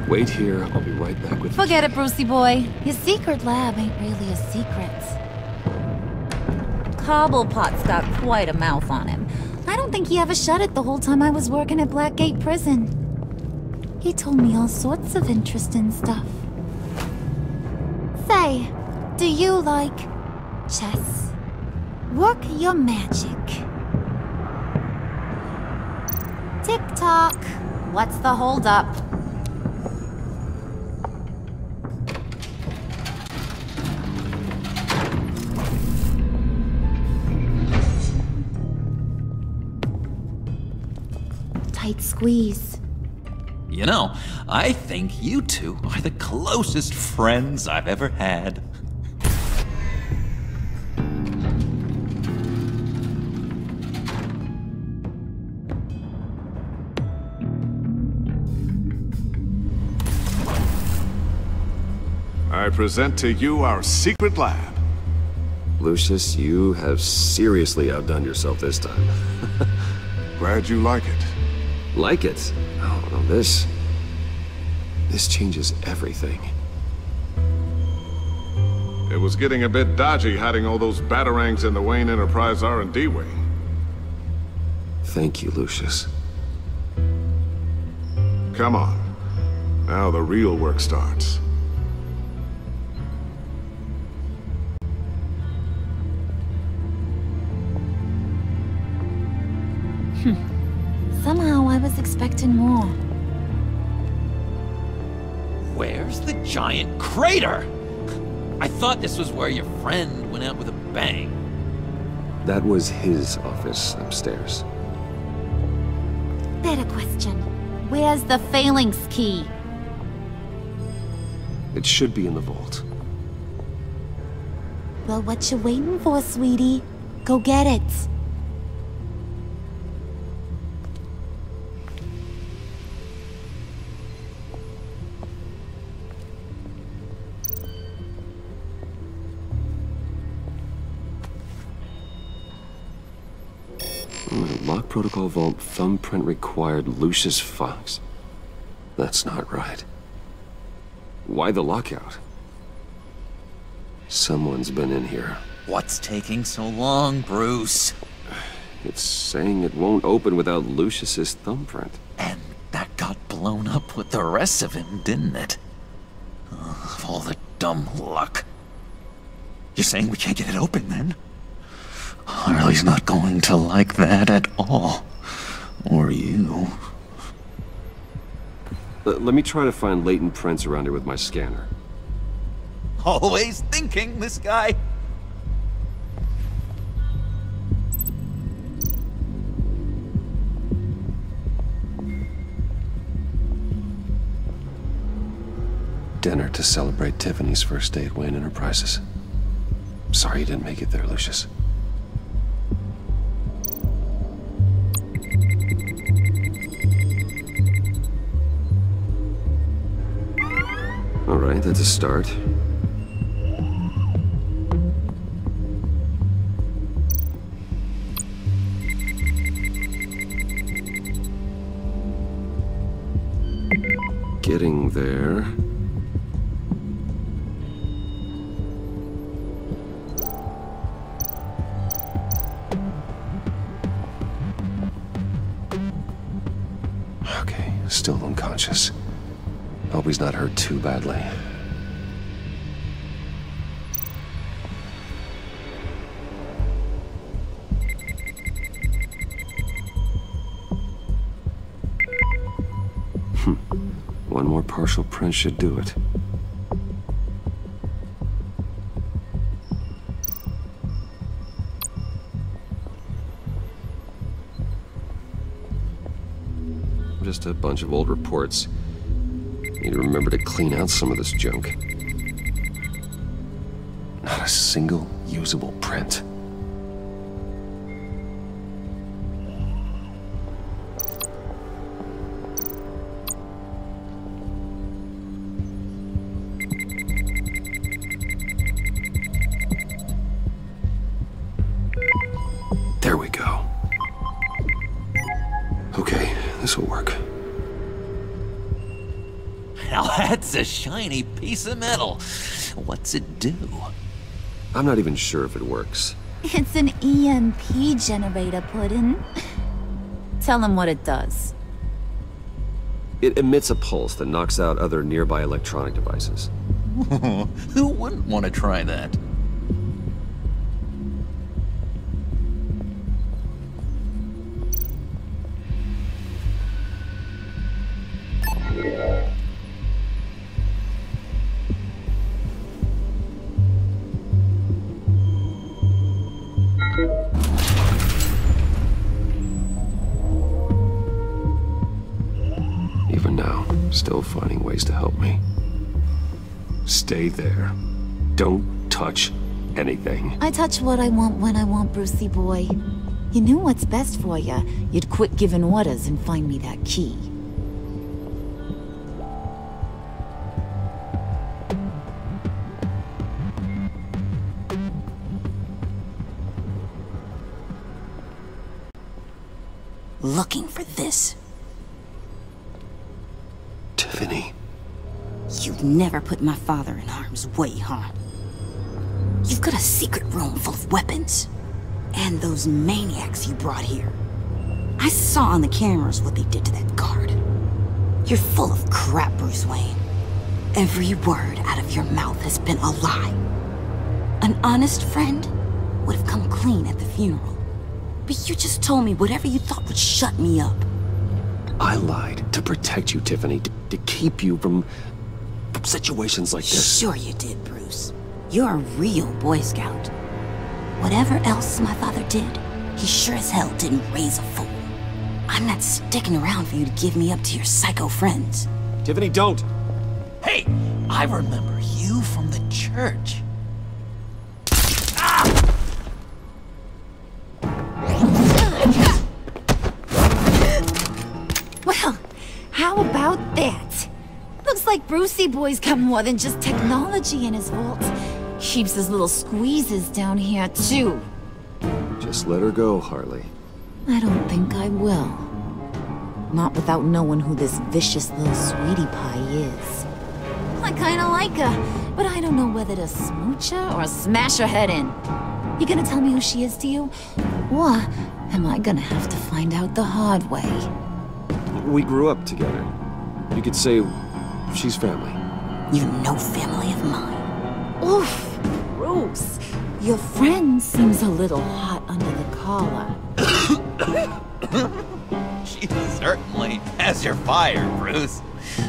Speaker 1: Wait here, I'll be right back with you.
Speaker 15: Forget it, Brucey boy. Your secret lab ain't really a secret. Cobblepot's got quite a mouth on him. I don't think he ever shut it the whole time I was working at Blackgate Prison. He told me all sorts of interesting stuff. Say, do you like chess? Work your magic. Tick-tock. What's the holdup? Tight squeeze.
Speaker 12: You know, I think you two are the closest friends I've ever had.
Speaker 17: I present to you our secret lab.
Speaker 1: Lucius, you have seriously outdone yourself this time.
Speaker 17: Glad you like it.
Speaker 1: Like it? Oh, no, this changes everything.
Speaker 17: It was getting a bit dodgy hiding all those batarangs in the Wayne Enterprise R&D wing.
Speaker 1: Thank you, Lucius.
Speaker 17: Come on. Now the real work starts.
Speaker 15: Somehow I was expecting more.
Speaker 12: Where's the giant crater? I thought this was where your friend went out with a bang.
Speaker 1: That was his office upstairs.
Speaker 15: Better question. Where's the phalanx key?
Speaker 1: It should be in the vault.
Speaker 15: Well, what you waiting for, sweetie? Go get it.
Speaker 1: Lock protocol vault thumbprint required Lucius Fox. That's not right. Why the lockout? Someone's been in here.
Speaker 12: What's taking so long, Bruce?
Speaker 1: It's saying it won't open without Lucius's thumbprint.
Speaker 12: And that got blown up with the rest of him, didn't it? Of all the dumb luck. You're saying we can't get it open, then? Harley's not going to like that at all. Or you.
Speaker 1: Let me try to find latent prints around here with my scanner.
Speaker 12: Always thinking, this guy.
Speaker 1: Dinner to celebrate Tiffany's first day at Wayne Enterprises. Sorry you didn't make it there, Lucius. All right, that's a start. Getting there. Okay, still unconscious. Hope he's not hurt too badly. One more partial print should do it. Just a bunch of old reports. Need to remember to clean out some of this junk. Not a single usable print. There we go. Okay, this will work.
Speaker 12: Now that's a shiny piece of metal. What's it do?
Speaker 1: I'm not even sure if it works.
Speaker 15: It's an EMP generator, Puddin'. Tell him what it does.
Speaker 1: It emits a pulse that knocks out other nearby electronic devices.
Speaker 12: Who wouldn't want to try that?
Speaker 1: Even now, still finding ways to help me. Stay there. Don't touch anything.
Speaker 15: I touch what I want when I want, Brucey boy. You knew what's best for you. You'd quit giving orders and find me that key. Looking for this.
Speaker 1: Tiffany.
Speaker 14: You've never put my father in harm's way, huh? You've got a secret room full of weapons. And those maniacs you brought here. I saw on the cameras what they did to that guard. You're full of crap, Bruce Wayne. Every word out of your mouth has been a lie. An honest friend would have come clean at the funeral. But you just told me whatever you thought would shut me up.
Speaker 1: I lied to protect you, Tiffany, to keep you from situations like this.
Speaker 14: Sure you did, Bruce. You're a real Boy Scout. Whatever else my father did, he sure as hell didn't raise a fool. I'm not sticking around for you to give me up to your psycho friends.
Speaker 1: Tiffany, don't!
Speaker 12: Hey, I remember you from the church.
Speaker 15: Well, how about that? Looks like Brucey boy's got more than just technology in his vault. Keeps his little squeezes down here, too.
Speaker 1: Just let her go, Harley.
Speaker 15: I don't think I will. Not without knowing who this vicious little sweetie pie is. I kinda like her, but I don't know whether to smooch her or smash her head in. You gonna tell me who she is to you? Or am I gonna have to find out the hard way?
Speaker 1: We grew up together. You could say she's family.
Speaker 14: You're no family of mine.
Speaker 15: Oof, Bruce. Your friend seems a little hot under the collar.
Speaker 12: She certainly has your fire, Bruce.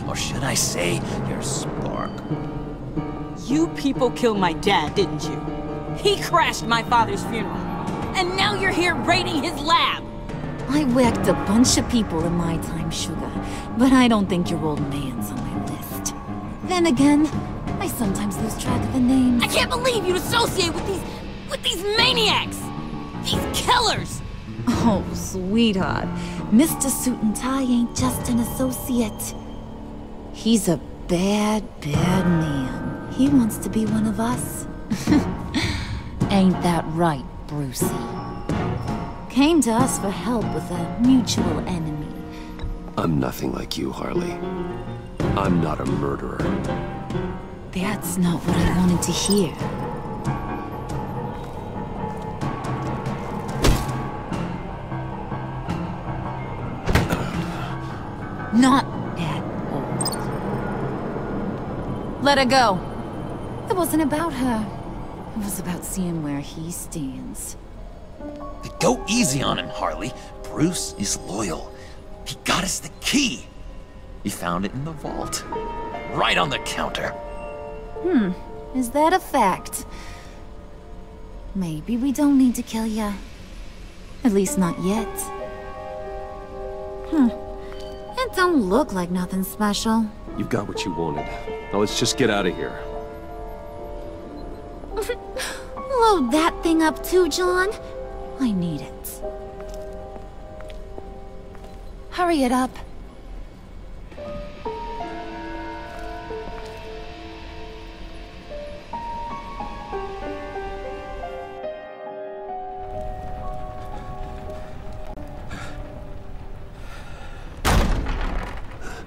Speaker 12: Or should I say, your spark.
Speaker 18: You people killed my dad, didn't you? He crashed my father's funeral. And now you're here raiding his lab!
Speaker 15: I whacked a bunch of people in my time, Sugar. But I don't think your old man's on my list. Then again, I sometimes lose track of the names.
Speaker 18: I can't believe you'd associate with these maniacs! These killers!
Speaker 15: Oh, sweetheart. Mr. Suit and Tie ain't just an associate. He's a bad, bad man. He wants to be one of us. Ain't that right, Brucey? Came to us for help with a mutual enemy.
Speaker 1: I'm nothing like you, Harley. I'm not a murderer.
Speaker 15: That's not what I wanted to hear. Not at all. Let her go. It wasn't about her. It was about seeing where he stands.
Speaker 12: Go easy on him, Harley. Bruce is loyal. He got us the key. He found it in the vault. Right on the counter.
Speaker 15: Is that a fact? Maybe we don't need to kill ya. At least not yet. It don't look like nothing special.
Speaker 1: You've got what you wanted. Now let's just get out of here.
Speaker 15: Load that thing up too, John. I need it. Hurry it up.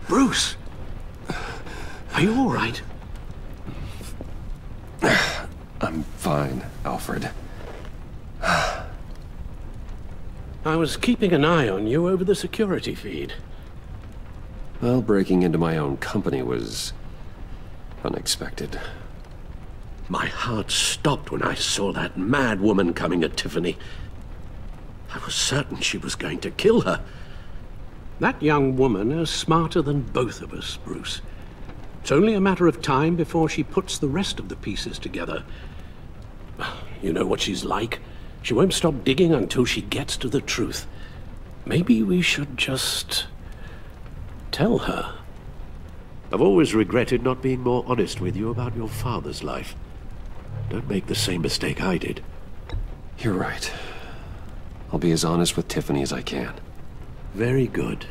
Speaker 11: Bruce! Are you all right?
Speaker 1: I'm fine, Alfred.
Speaker 11: I was keeping an eye on you over the security feed.
Speaker 1: Well, breaking into my own company was unexpected.
Speaker 11: My heart stopped when I saw that mad woman coming at Tiffany. I was certain she was going to kill her. That young woman is smarter than both of us, Bruce. It's only a matter of time before she puts the rest of the pieces together. You know what she's like. She won't stop digging until she gets to the truth. Maybe we should just tell her.
Speaker 19: I've always regretted not being more honest with you about your father's life. Don't make the same mistake I did.
Speaker 1: You're right. I'll be as honest with Tiffany as I can.
Speaker 11: Very good.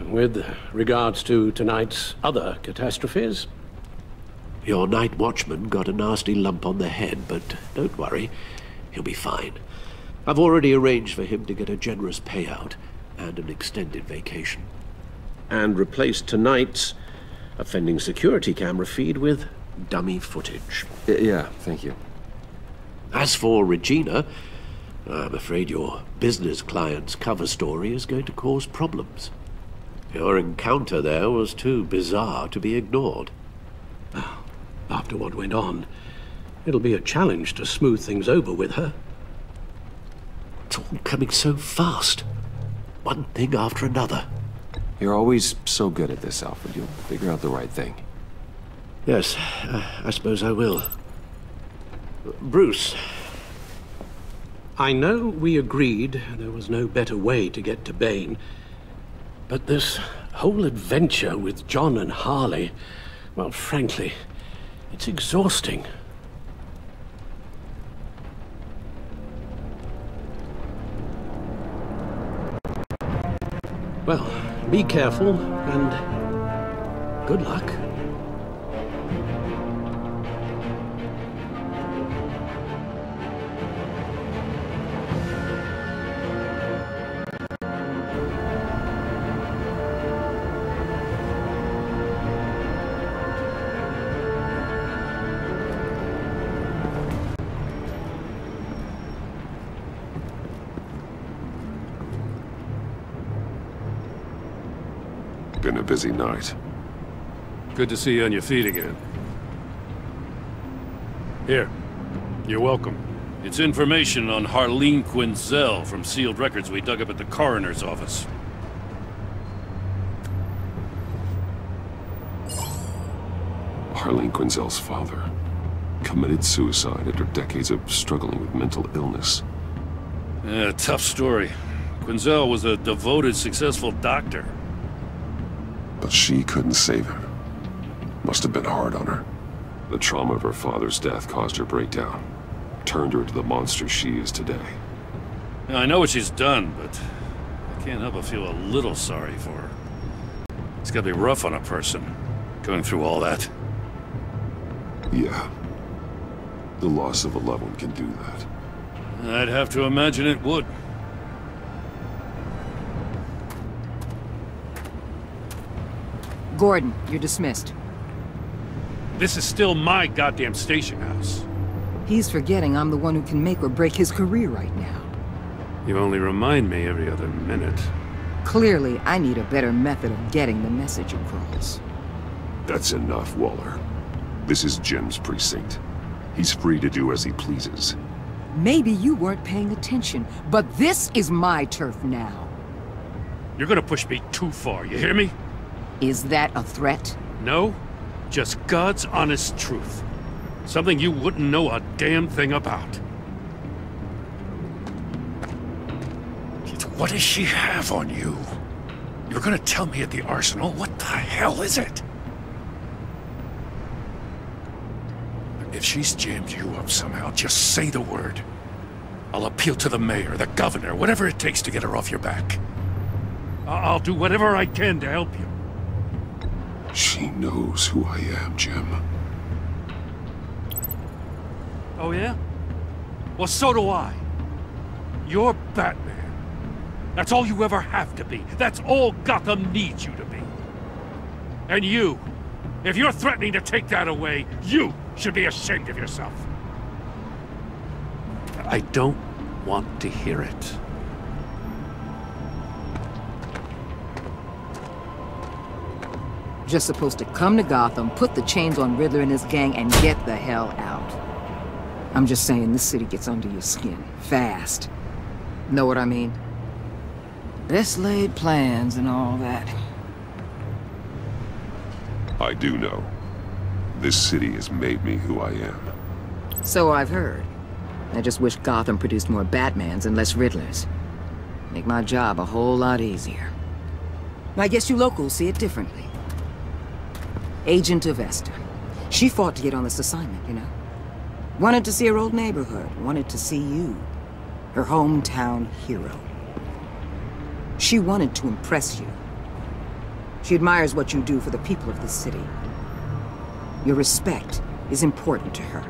Speaker 11: With regards to tonight's other catastrophes?
Speaker 19: Your night watchman got a nasty lump on the head, but don't worry, he'll be fine. I've already arranged for him to get a generous payout and an extended vacation.
Speaker 11: And replaced tonight's offending security camera feed with dummy footage.
Speaker 1: Yeah, thank you.
Speaker 19: As for Regina, I'm afraid your business client's cover story is going to cause problems. Your encounter there was too bizarre to be ignored.
Speaker 11: After what went on, it'll be a challenge to smooth things over with her.
Speaker 19: It's all coming so fast. One thing after another.
Speaker 1: You're always so good at this, Alfred. You'll figure out the right thing.
Speaker 19: Yes, I suppose I will. Bruce.
Speaker 11: I know we agreed there was no better way to get to Bane, but this whole adventure with John and Harley, well, frankly, it's exhausting. Well, be careful, and good luck.
Speaker 3: Been a busy night.
Speaker 4: Good to see you on your feet again. Here, you're welcome. It's information on Harleen Quinzel from sealed records we dug up at the coroner's office.
Speaker 3: Harleen Quinzel's father committed suicide after decades of struggling with mental illness.
Speaker 4: Yeah, tough story. Quinzel was a devoted, successful doctor.
Speaker 3: But she couldn't save him. Must have been hard on her. The trauma of her father's death caused her breakdown. Turned her into the monster she is today.
Speaker 4: Now, I know what she's done, but I can't help but feel a little sorry for her. It's gotta be rough on a person, going through all that.
Speaker 3: Yeah. The loss of a loved one can do that.
Speaker 4: I'd have to imagine it would.
Speaker 2: Gordon, you're dismissed.
Speaker 4: This is still my goddamn station house.
Speaker 2: He's forgetting I'm the one who can make or break his career right now.
Speaker 4: You only remind me every other minute.
Speaker 2: Clearly, I need a better method of getting the message across.
Speaker 3: That's enough, Waller. This is Jim's precinct. He's free to do as he pleases.
Speaker 2: Maybe you weren't paying attention, but this is my turf now.
Speaker 4: You're gonna push me too far, you hear me?
Speaker 2: Is that a threat?
Speaker 4: No, just God's honest truth. Something you wouldn't know a damn thing about. What does she have on you? You're gonna tell me at the arsenal? What the hell is it? If she's jammed you up somehow, just say the word. I'll appeal to the mayor, the governor, whatever it takes to get her off your back. I'll do whatever I can to help you.
Speaker 3: She knows who I am, Jim.
Speaker 4: Oh yeah? Well, so do I. You're Batman. That's all you ever have to be. That's all Gotham needs you to be. And you, if you're threatening to take that away, you should be ashamed of yourself. I don't want to hear it.
Speaker 2: Just supposed to come to Gotham, put the chains on Riddler and his gang, and get the hell out. I'm just saying, this city gets under your skin. Fast. Know what I mean? Best laid plans and all that.
Speaker 3: I do know. This city has made me who I am.
Speaker 2: So I've heard. I just wish Gotham produced more Batmans and less Riddlers. Make my job a whole lot easier. I guess you locals see it differently. Agent of Esther. She fought to get on this assignment, you know? Wanted to see her old neighborhood. Wanted to see you. Her hometown hero. She wanted to impress you. She admires what you do for the people of the city. Your respect is important to her.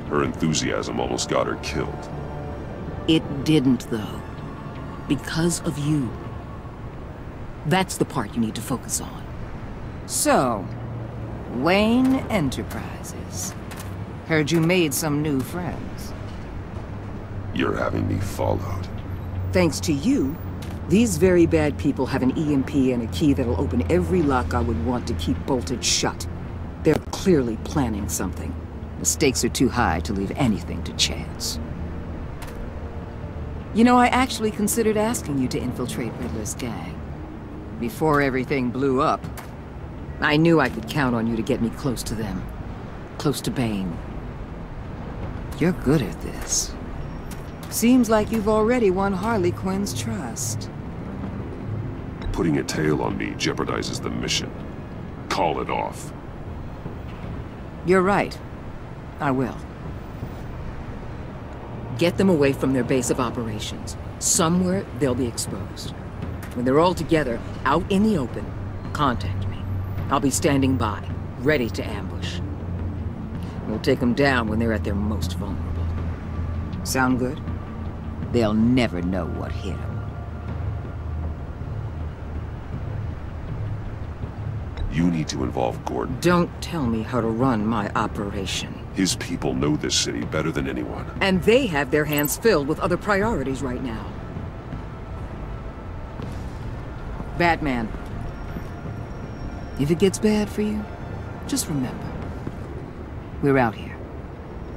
Speaker 3: Her enthusiasm almost got her killed.
Speaker 2: It didn't, though. Because of you. That's the part you need to focus on. So, Wayne Enterprises. Heard you made some new friends.
Speaker 3: You're having me followed.
Speaker 2: Thanks to you, these very bad people have an EMP and a key that'll open every lock I would want to keep bolted shut. They're clearly planning something. The stakes are too high to leave anything to chance. You know, I actually considered asking you to infiltrate Riddler's gang. Before everything blew up, I knew I could count on you to get me close to them. Close to Bane. You're good at this. Seems like you've already won Harley Quinn's trust.
Speaker 3: Putting a tail on me jeopardizes the mission. Call it off.
Speaker 2: You're right. I will. Get them away from their base of operations. Somewhere they'll be exposed. When they're all together, out in the open, contact me. I'll be standing by, ready to ambush. We'll take them down when they're at their most vulnerable. Sound good? They'll never know what hit them.
Speaker 3: You need to involve Gordon.
Speaker 2: Don't tell me how to run my operation.
Speaker 3: His people know this city better than anyone.
Speaker 2: And they have their hands filled with other priorities right now. Batman. If it gets bad for you, just remember. We're out here.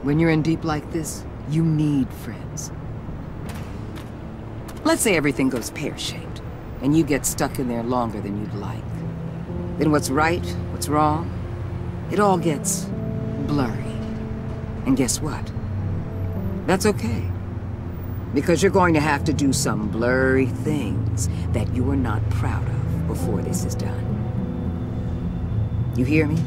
Speaker 2: When you're in deep like this, you need friends. Let's say everything goes pear-shaped, and you get stuck in there longer than you'd like. Then what's right, what's wrong, it all gets blurry. And guess what? That's okay. Because you're going to have to do some blurry things that you are not proud of before this is done. You hear me?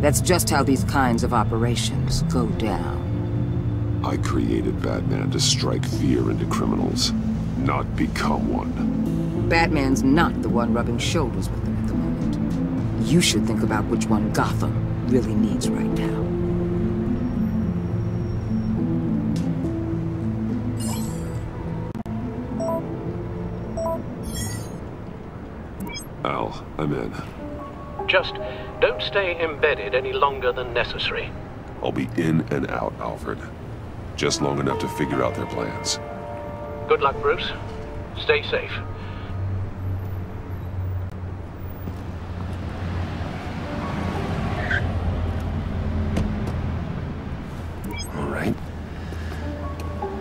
Speaker 2: That's just how these kinds of operations go down.
Speaker 3: I created Batman to strike fear into criminals, not become one.
Speaker 2: Batman's not the one rubbing shoulders with them at the moment. You should think about which one Gotham really needs right now.
Speaker 3: Al, I'm in.
Speaker 11: Just don't stay embedded any longer than necessary.
Speaker 3: I'll be in and out, Alfred. Just long enough to figure out their plans.
Speaker 11: Good luck, Bruce. Stay safe.
Speaker 3: All right.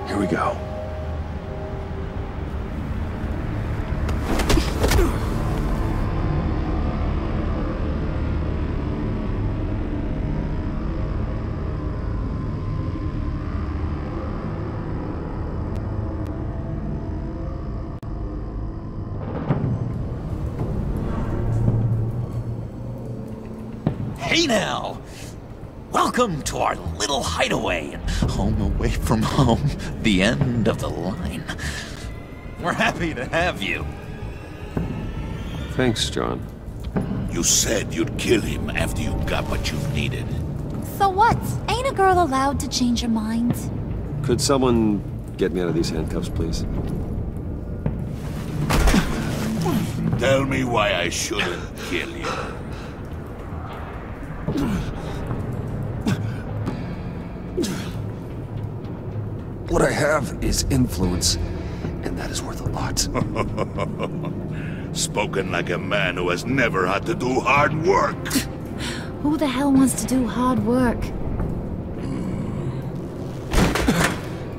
Speaker 3: Here we go.
Speaker 12: Hey now! Welcome to our little hideaway and home away from home, the end of the line. We're happy to have you.
Speaker 3: Thanks, John.
Speaker 9: You said you'd kill him after you got what you needed.
Speaker 15: So what? Ain't a girl allowed to change her mind?
Speaker 1: Could someone get me out of these handcuffs, please?
Speaker 9: Tell me why I shouldn't kill you.
Speaker 1: What I have is influence, and that is worth a lot.
Speaker 9: Spoken like a man who has never had to do hard work.
Speaker 15: Who the hell wants to do hard work?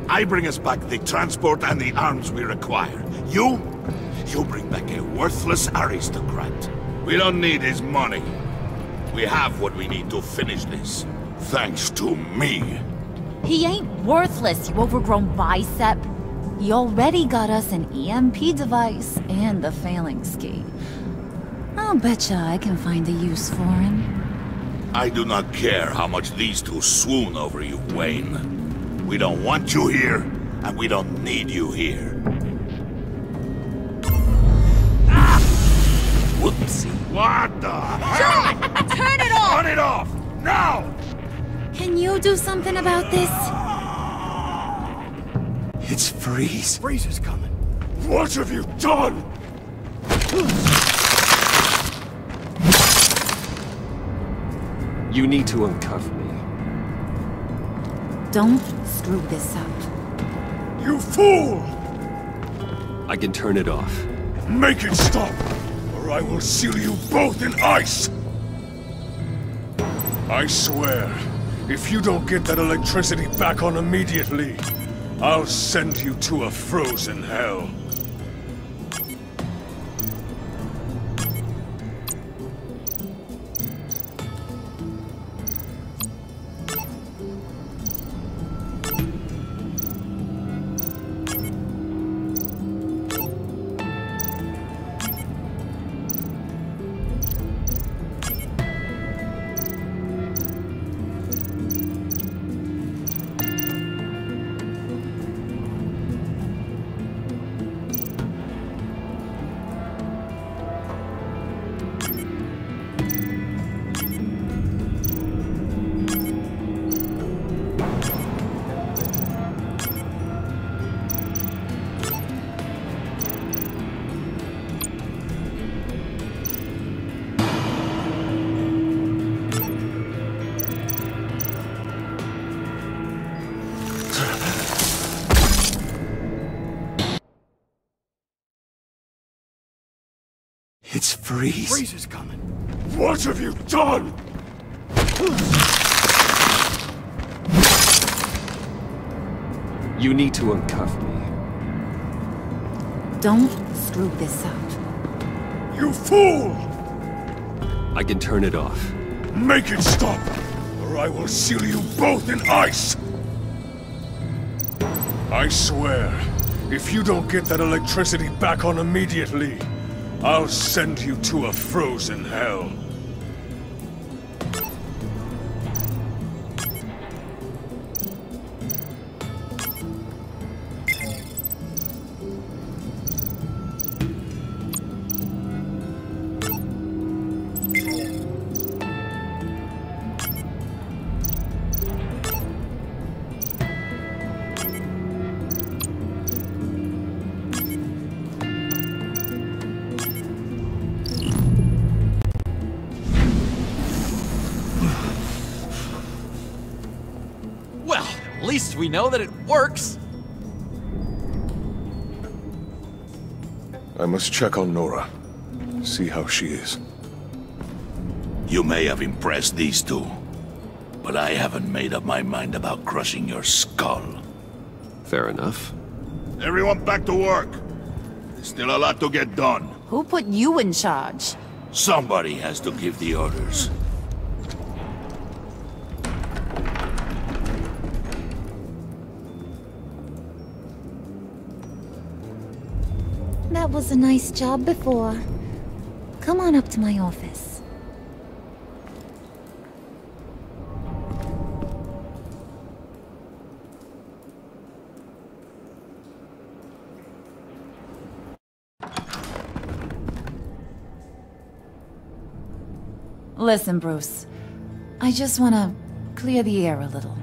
Speaker 9: I bring us back the transport and the arms we require. You bring back a worthless aristocrat. We don't need his money. We have what we need to finish this. Thanks to me.
Speaker 15: He ain't worthless, you overgrown bicep. He already got us an EMP device and the phalanx ski. I'll betcha I can find a use for him.
Speaker 9: I do not care how much these two swoon over you, Wayne. We don't want you here, and we don't need you here. Ah! Whoopsie. What the hell?
Speaker 15: John! Turn it off!
Speaker 9: Turn it off! Now!
Speaker 15: Can you do something about this?
Speaker 1: It's Freeze.
Speaker 5: Freeze is coming.
Speaker 9: What have you done?
Speaker 1: You need to uncuff me.
Speaker 15: Don't screw this up.
Speaker 9: You fool!
Speaker 1: I can turn it off.
Speaker 9: Make it stop, or I will seal you both in ice!
Speaker 5: I swear, if you don't get that electricity back on immediately, I'll send you to a frozen hell.
Speaker 1: It's Freeze.
Speaker 5: Freeze is coming.
Speaker 9: What have you done?
Speaker 1: You need to uncuff me.
Speaker 15: Don't screw this up.
Speaker 9: You fool!
Speaker 1: I can turn it off.
Speaker 9: Make it stop, or I will seal you both in ice!
Speaker 5: I swear, if you don't get that electricity back on immediately, I'll send you to a frozen hell.
Speaker 20: At least we know that it works.
Speaker 17: I must check on Nora. See how she is.
Speaker 9: You may have impressed these two, but I haven't made up my mind about crushing your skull.
Speaker 1: Fair enough.
Speaker 9: Everyone back to work. There's still a lot to get done.
Speaker 18: Who put you in charge?
Speaker 9: Somebody has to give the orders.
Speaker 15: That was a nice job before. Come on up to my office.
Speaker 18: Listen, Bruce. I just want to clear the air a little.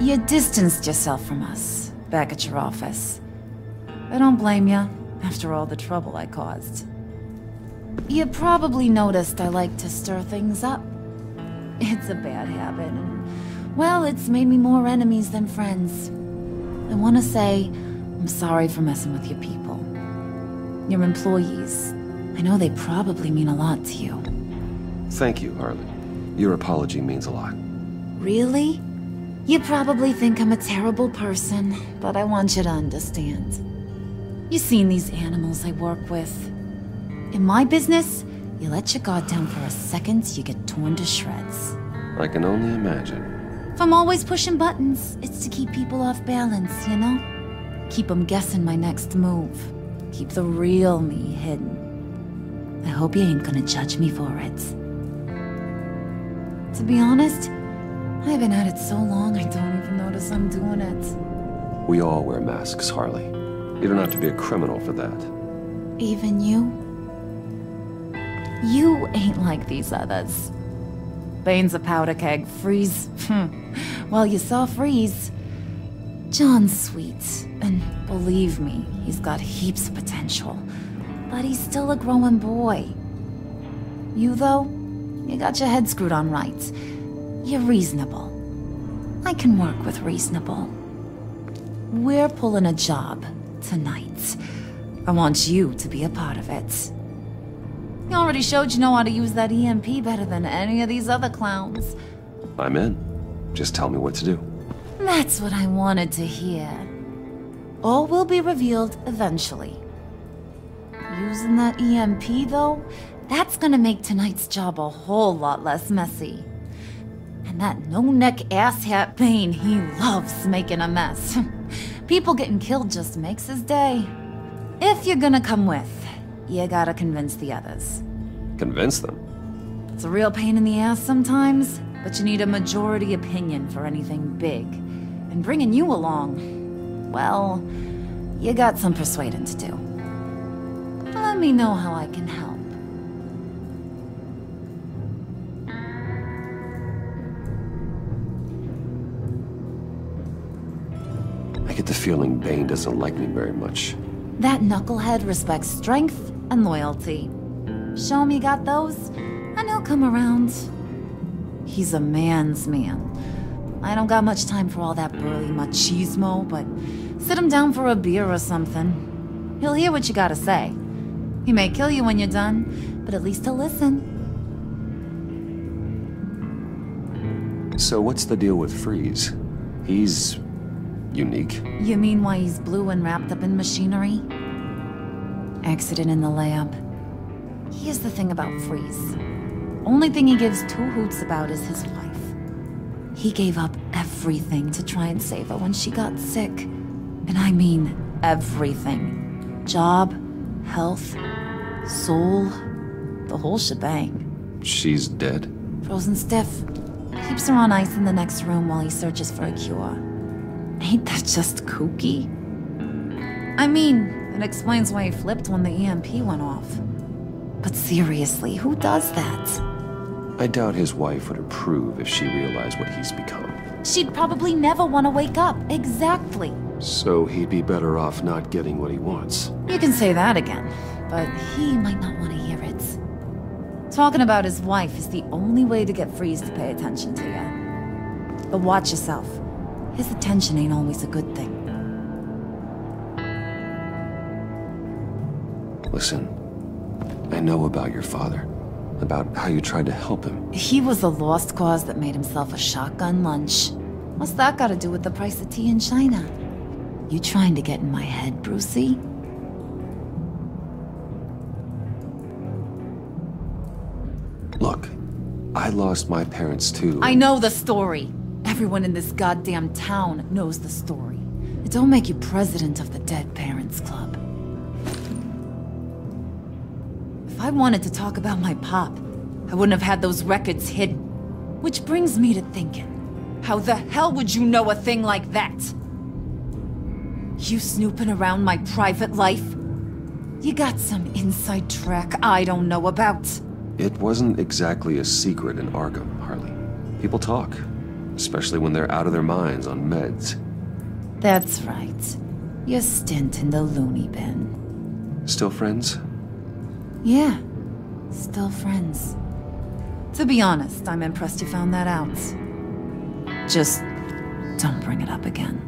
Speaker 18: You distanced yourself from us, back at your office. I don't blame you, after all the trouble I caused. You probably noticed I like to stir things up. It's a bad habit, and, well, it's made me more enemies than friends. I want to say, I'm sorry for messing with your people. your employees. I know they probably mean a lot to you.
Speaker 1: Thank you, Harley. Your apology means a lot.
Speaker 18: Really? You probably think I'm a terrible person, but I want you to understand. You've seen these animals I work with. In my business, you let your guard down for a second, you get torn to shreds.
Speaker 1: I can only imagine.
Speaker 18: If I'm always pushing buttons, it's to keep people off balance, you know? Keep them guessing my next move. Keep the real me hidden. I hope you ain't gonna judge me for it. To be honest, I've been at it so long I don't even notice I'm doing it.
Speaker 1: We all wear masks, Harley. You don't have to be a criminal for that.
Speaker 18: Even you? You ain't like these others. Bane's a powder keg. Freeze. Well, you saw Freeze. John's sweet, and believe me, he's got heaps of potential. But he's still a growing boy. You, though, you got your head screwed on right. You're reasonable. I can work with reasonable. We're pulling a job tonight. I want you to be a part of it. You already showed you know how to use that EMP better than any of these other clowns.
Speaker 1: I'm in. Just tell me what to do.
Speaker 18: That's what I wanted to hear. All will be revealed eventually. Using that EMP, though, that's gonna make tonight's job a whole lot less messy. And that no-neck asshat Bane, he loves making a mess. People getting killed just makes his day. If you're gonna come with, you gotta convince the others.
Speaker 1: Convince them?
Speaker 18: It's a real pain in the ass sometimes, but you need a majority opinion for anything big. And bringing you along, well, you got some persuading to do. Let me know how I can help.
Speaker 1: I get the feeling Bane doesn't like me very much.
Speaker 18: That knucklehead respects strength and loyalty. Show him you got those, and he'll come around. He's a man's man. I don't got much time for all that burly machismo, but sit him down for a beer or something. He'll hear what you gotta say. He may kill you when you're done, but at least he'll listen.
Speaker 1: So what's the deal with Freeze? He's unique.
Speaker 18: You mean why he's blue and wrapped up in machinery? Accident in the lab. Here's the thing about Freeze. Only thing he gives two hoots about is his wife. He gave up everything to try and save her when she got sick. And I mean everything. Job, health, soul, the whole shebang.
Speaker 1: She's dead?
Speaker 18: Frozen stiff. Keeps her on ice in the next room while he searches for a cure. Ain't that just kooky? I mean, it explains why he flipped when the EMP went off. But seriously, who does that?
Speaker 1: I doubt his wife would approve if she realized what he's become.
Speaker 18: She'd probably never want to wake up. Exactly.
Speaker 1: So he'd be better off not getting what he wants.
Speaker 18: You can say that again, but he might not want to hear it. Talking about his wife is the only way to get Freeze to pay attention to you. But watch yourself. His attention ain't always a good thing.
Speaker 1: Listen, I know about your father. About how you tried to help him.
Speaker 18: He was a lost cause that made himself a shotgun lunch. What's that got to do with the price of tea in China? You trying to get in my head, Brucey?
Speaker 1: Look, I lost my parents too.
Speaker 18: I know the story. Everyone in this goddamn town knows the story. It don't make you president of the Dead Parents Club. If I wanted to talk about my pop, I wouldn't have had those records hidden. Which brings me to thinking, how the hell would you know a thing like that? You snooping around my private life? You got some inside track I don't know about.
Speaker 1: It wasn't exactly a secret in Arkham, Harley. People talk, especially when they're out of their minds on meds.
Speaker 18: That's right. Your stint in the loony bin.
Speaker 1: Still friends?
Speaker 18: Yeah, still friends. To be honest, I'm impressed you found that out. Just don't bring it up again.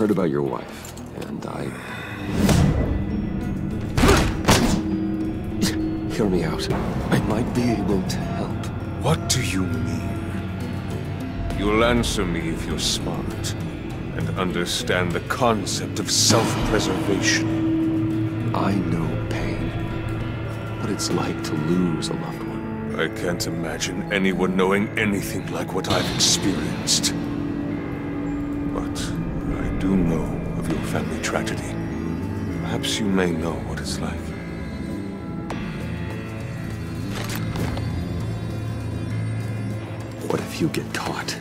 Speaker 1: heard about your wife, and I... Hear me out. I might be able to help.
Speaker 21: What do you mean? You'll answer me if you're smart, and understand the concept of self-preservation.
Speaker 1: I know pain. What it's like to lose a loved one.
Speaker 21: I can't imagine anyone knowing anything like what I've experienced. But I do know of your family tragedy. Perhaps you may know what it's like.
Speaker 1: What if you get caught?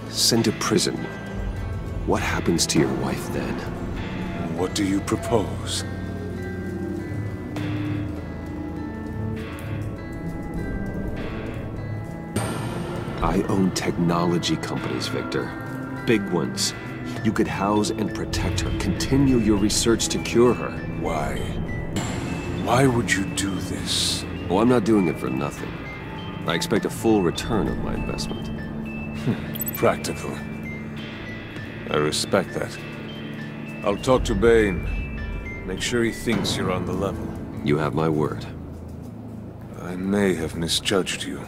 Speaker 1: Sent to prison? What happens to your wife then?
Speaker 21: What do you propose?
Speaker 1: I own technology companies, Victor. Big ones. You could house and protect her. Continue your research to cure her.
Speaker 21: Why? Why would you do this?
Speaker 1: Oh, I'm not doing it for nothing. I expect a full return on my investment.
Speaker 21: Practical. I respect that. I'll talk to Bane. Make sure he thinks you're on the level.
Speaker 1: You have my word.
Speaker 21: I may have misjudged you.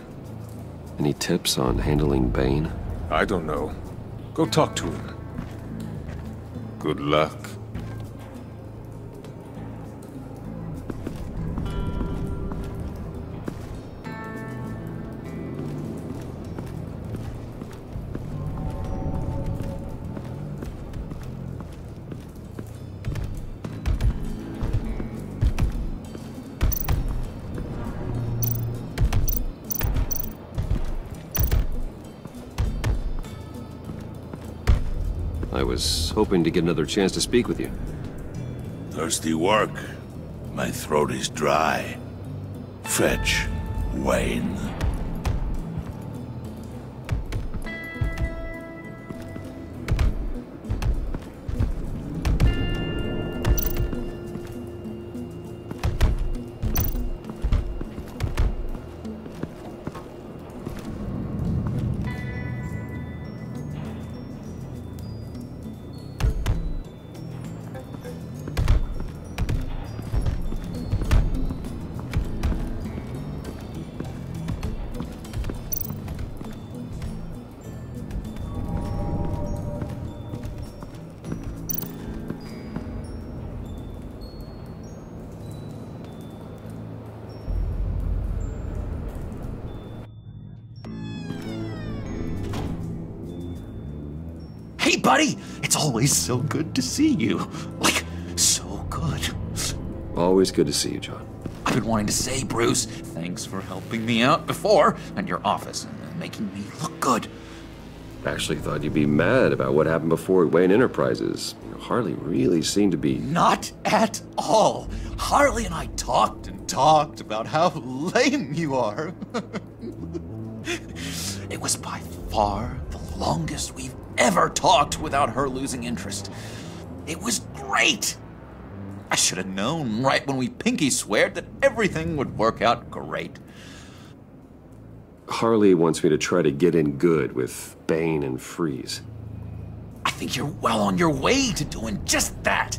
Speaker 1: Any tips on handling Bane?
Speaker 21: I don't know. Go talk to him. Good luck.
Speaker 1: I was hoping to get another chance to speak with you.
Speaker 9: Thirsty work. My throat is dry. Fetch, Wayne.
Speaker 12: Hey, buddy! It's always so good to see you. Like, so good.
Speaker 1: Always good to see you, John.
Speaker 12: I've been wanting to say, Bruce, thanks for helping me out before at your office and making me look good.
Speaker 1: Actually thought you'd be mad about what happened before at Wayne Enterprises. Harley really seemed to be...
Speaker 12: Not at all. Harley and I talked and talked about how lame you are. It was by far the longest we've ever talked without her losing interest. It was great. I should have known right when we pinky sweared that everything would work out great.
Speaker 1: Harley wants me to try to get in good with Bane and Freeze.
Speaker 12: I think you're well on your way to doing just that.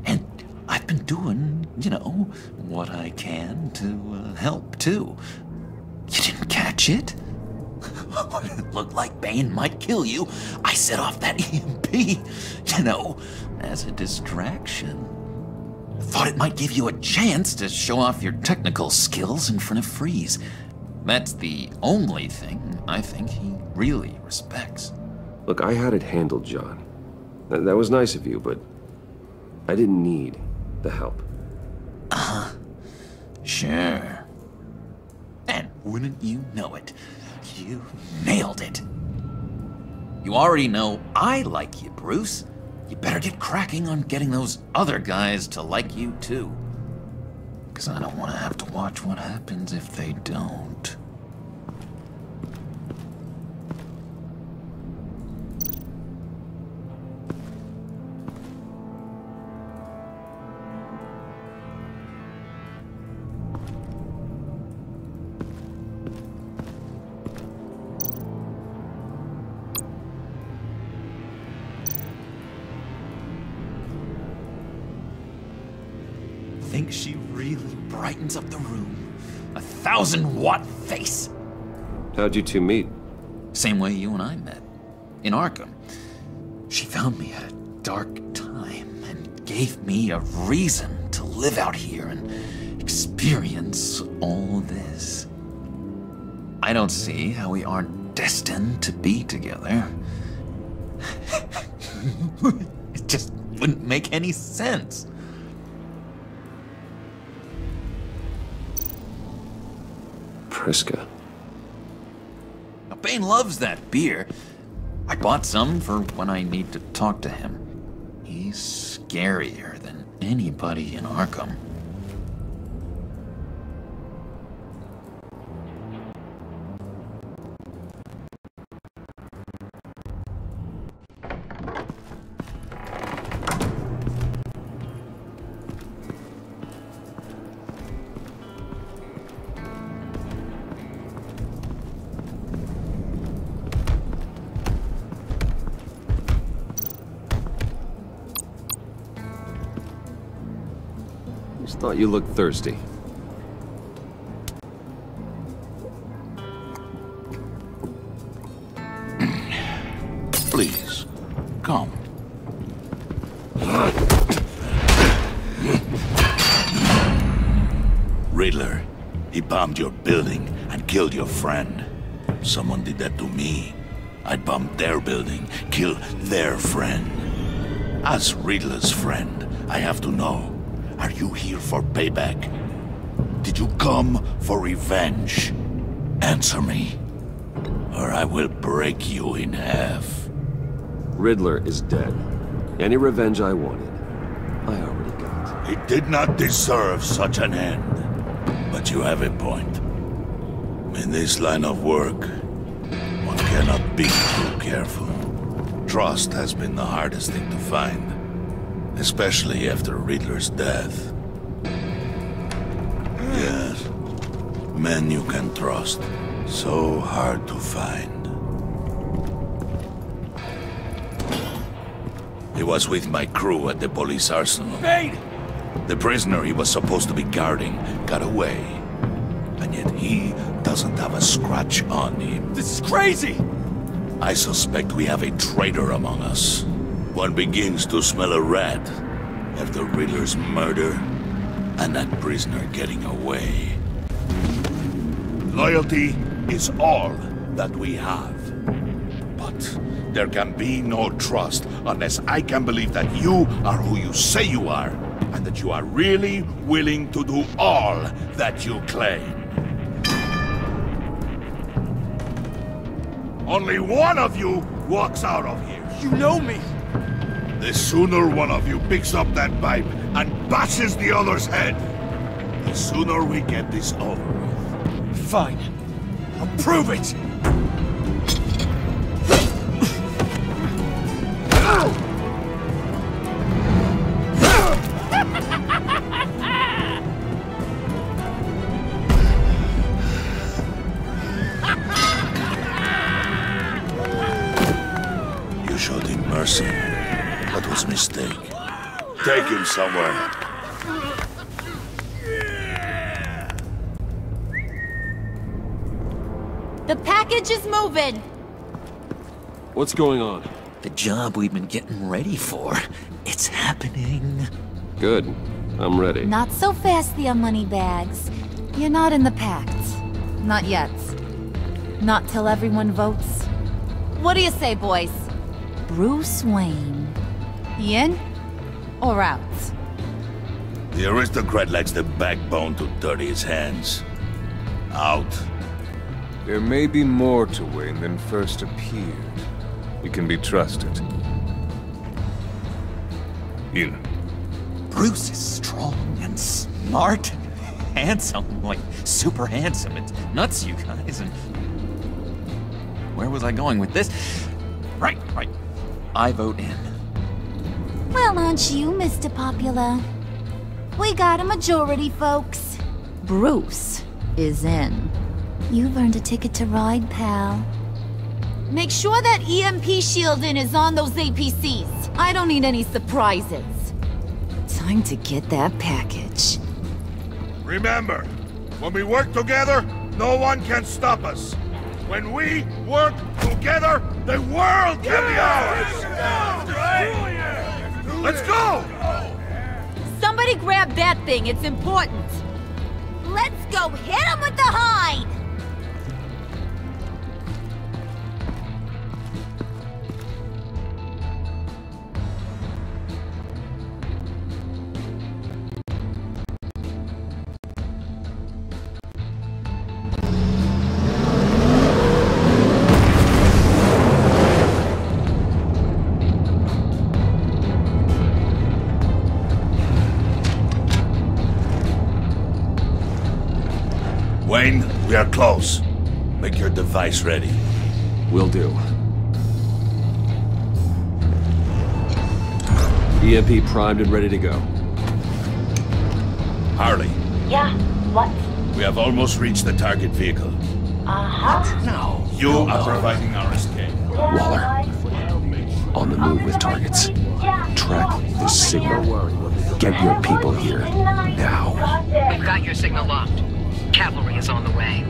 Speaker 12: And I've been doing, you know, what I can to help, too. You didn't catch it? When it looked like Bane might kill you, I set off that EMP, you know, as a distraction. Thought it might give you a chance to show off your technical skills in front of Freeze. That's the only thing I think he really respects.
Speaker 1: Look, I had it handled, John. That was nice of you, but I didn't need the help.
Speaker 12: Sure. And wouldn't you know it, you nailed it. You already know I like you, Bruce. You better get cracking on getting those other guys to like you, too. Because I don't want to have to watch what happens if they don't. think she really brightens up the room? 1,000-watt face!
Speaker 1: How'd you two meet?
Speaker 12: Same way you and I met. In Arkham. She found me at a dark time and gave me a reason to live out here and experience all this. I don't see how we aren't destined to be together. It just wouldn't make any sense.
Speaker 1: Priska.
Speaker 12: Now, Bane loves that beer. I bought some for when I need to talk to him. He's scarier than anybody in Arkham.
Speaker 1: Just thought you looked thirsty.
Speaker 9: Please, come. Riddler, he bombed your building and killed your friend. Someone did that to me. I'd bomb their building, kill their friend. As Riddler's friend, I have to know. Are you here for payback? Did you come for revenge? Answer me, or I will break you in half.
Speaker 1: Riddler is dead. Any revenge I wanted, I already got.
Speaker 9: He did not deserve such an end. But you have a point. In this line of work, one cannot be too careful. Trust has been the hardest thing to find. Especially after Riddler's death. Yes. Men you can trust. So hard to find. He was with my crew at the police arsenal.
Speaker 5: Bane!
Speaker 9: The prisoner he was supposed to be guarding got away. And yet he doesn't have a scratch on him.
Speaker 5: This is crazy!
Speaker 9: I suspect we have a traitor among us. One begins to smell a rat after Riddler's murder and that prisoner getting away. Loyalty is all that we have. But there can be no trust unless I can believe that you are who you say you are and that you are really willing to do all that you claim. Only one of you walks out of here.
Speaker 5: You know me!
Speaker 9: The sooner one of you picks up that pipe and bashes the other's head, the sooner we get this over with.
Speaker 5: Fine. I'll prove it!
Speaker 9: You showed him mercy. That was a mistake. Take him somewhere.
Speaker 15: The package is moving!
Speaker 1: What's going on?
Speaker 12: The job we've been getting ready for. It's happening.
Speaker 1: Good. I'm ready.
Speaker 15: Not so fast, the Moneybags. You're not in the pact. Not yet. Not till everyone votes. What do you say, boys? Bruce Wayne. In or out?
Speaker 9: The aristocrat lacks the backbone to dirty his hands. Out.
Speaker 17: There may be more to Wayne than first appeared. He can be trusted. In.
Speaker 12: Bruce is strong and smart and handsome, like super handsome. It's nuts, you guys. And where was I going with this? Right. I vote in.
Speaker 15: Well, aren't you, Mr. Popular? We got a majority, folks. Bruce is in. You've earned a ticket to ride, pal. Make sure that EMP shielding is on those APCs. I don't need any surprises. Time to get that package.
Speaker 9: Remember, when we work together, no one can stop us. When we work together, the world can be ours! Let's go!
Speaker 8: Somebody grab that thing, it's important.
Speaker 15: Let's go hit him with the hide!
Speaker 9: Wayne, we are close. Make your device ready.
Speaker 1: Will do. EMP primed and ready to go.
Speaker 9: Harley,
Speaker 10: Yeah, what?
Speaker 9: we have almost reached the target vehicle.
Speaker 10: Uh-huh.
Speaker 9: No. You are providing our escape.
Speaker 1: Waller, on the move with targets. Track the signal. Get your people here, now.
Speaker 2: We've got your signal locked. Cavalry is on the way.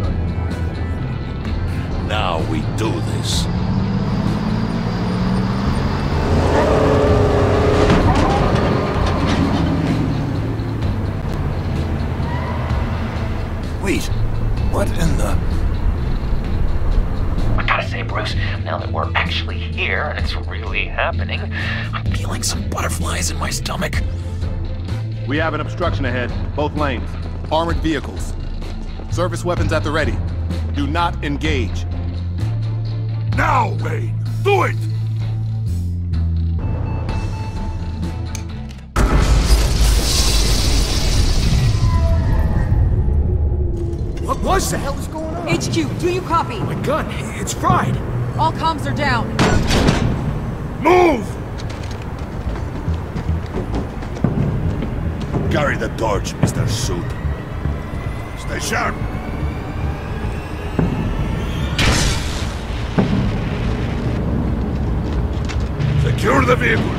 Speaker 9: Now we do this.
Speaker 12: Wait, what in the...
Speaker 22: I gotta say, Bruce, now that we're actually here and it's really happening, I'm feeling some butterflies in my stomach.
Speaker 23: We have an obstruction ahead, both lanes. Armored vehicles. Service weapons at the ready. Do not engage.
Speaker 9: Now, Wayne! Do it!
Speaker 7: What the hell is going on?
Speaker 2: HQ, do you copy?
Speaker 7: My gun, it's fried.
Speaker 2: All comms are down.
Speaker 9: Move! Carry the torch, Mr. Suit. Stay sharp. Secure the vehicle.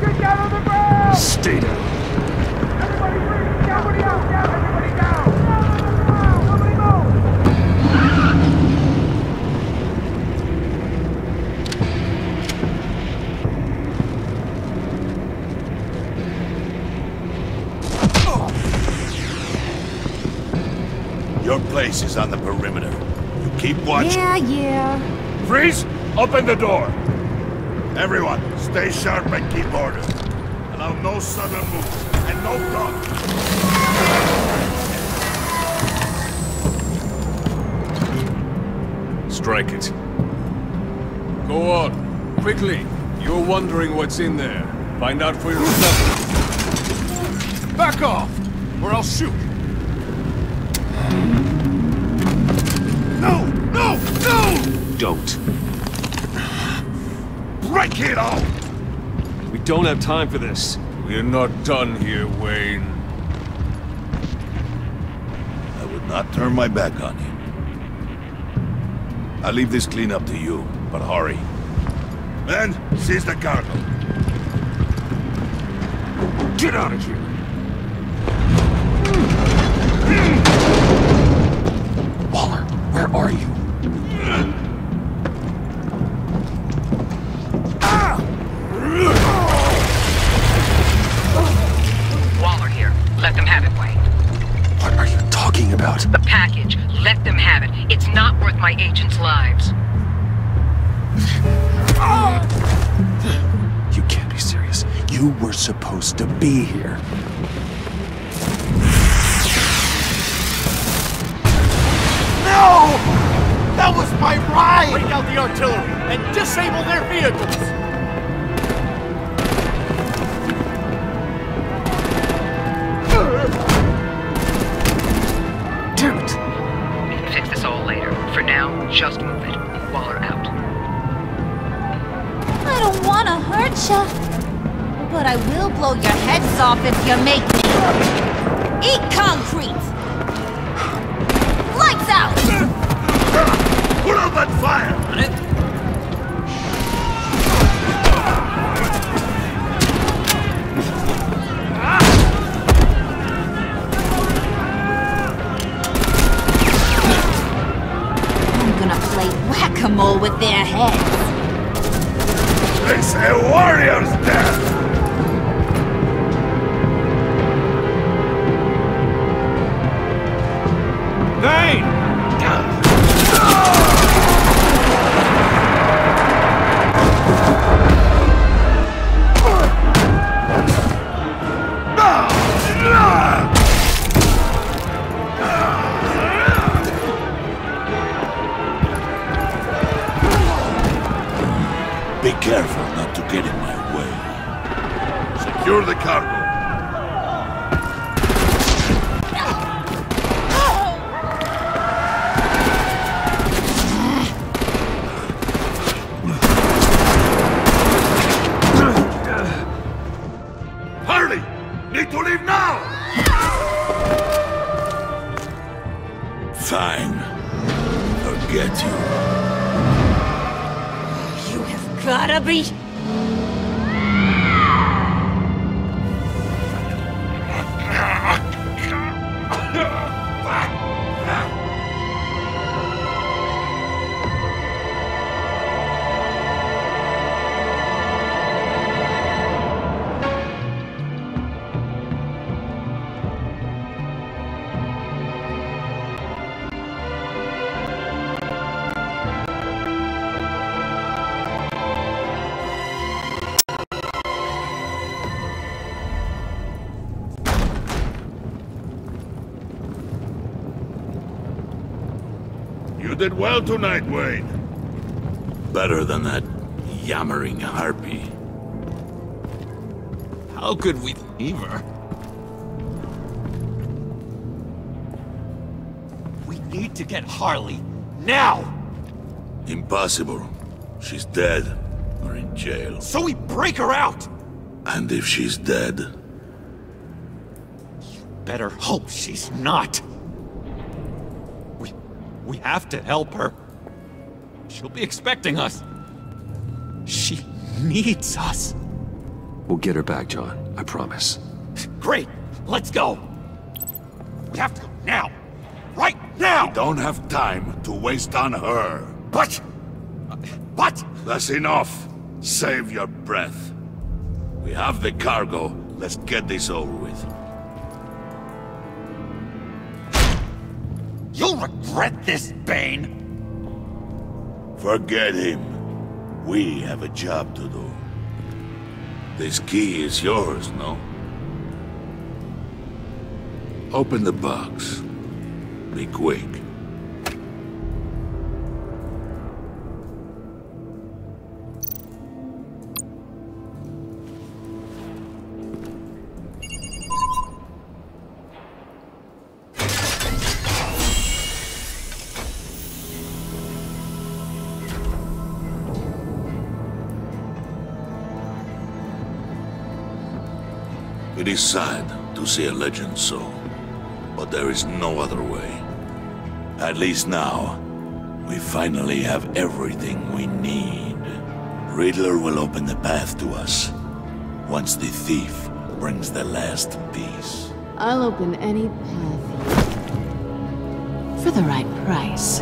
Speaker 5: Get down on the ground!
Speaker 1: Stay down.
Speaker 5: Everybody breathe! Everybody out! Down! Everybody down! Down on the ground! Nobody
Speaker 9: Your place is on the perimeter. You keep watch.
Speaker 8: Yeah.
Speaker 9: Freeze! Open the door! Everyone, stay sharp and keep order. Allow no sudden moves, and no talk.
Speaker 21: Strike it. Go on. Quickly. You're wondering what's in there. Find out for yourself. Back off, or I'll shoot.
Speaker 9: No! No! No!
Speaker 1: Don't.
Speaker 9: Break it all!
Speaker 21: We don't have time for this. We're not done here, Wayne.
Speaker 9: I would not turn my back on you. I'll leave this cleanup to you, but hurry. Men, seize the cargo.
Speaker 1: Get out of here! Waller, where are you?
Speaker 2: Waller here. Let them have it, Wayne.
Speaker 1: What are you talking about?
Speaker 2: The package. Let them have it. It's not worth my agents' lives.
Speaker 1: You can't be serious. You were supposed to be here.
Speaker 5: No! That was my ride! Break out the artillery and disable their vehicles!
Speaker 2: Damn it! We can fix this all later. For now, just move it. Waller out.
Speaker 15: I don't want to hurt ya, but I will blow your heads off if you make me. Eat concrete! Lights out!
Speaker 9: Put out that fire!
Speaker 8: gonna play whack-a-mole with their heads.
Speaker 9: It's a warrior's death!
Speaker 5: Vayne!
Speaker 9: Be careful not to get in my way. Secure the cargo. Hurry! Need to leave now! Fine. Forget you.
Speaker 8: Gotta be...
Speaker 9: You did well tonight, Wayne. Better than that yammering harpy.
Speaker 20: How could we leave her? We need to get Harley, now!
Speaker 9: Impossible. She's dead, or in jail.
Speaker 20: So we break her out!
Speaker 9: And if she's dead?
Speaker 20: Better hope she's not. We have to help her. She'll be expecting us. She needs us.
Speaker 1: We'll get her back, John. I promise.
Speaker 20: Great! Let's go! We have to go now! Right now!
Speaker 9: We don't have time to waste on her.
Speaker 20: But...
Speaker 9: That's enough. Save your breath. We have the cargo. Let's get this over with.
Speaker 20: You'll regret this, Bane!
Speaker 9: Forget him. We have a job to do. This key is yours, no? Open the box. Be quick. It is sad to see a legend so, but there is no other way. At least now, we finally have everything we need. Riddler will open the path to us, once the thief brings the last piece.
Speaker 6: I'll open any path for the right price.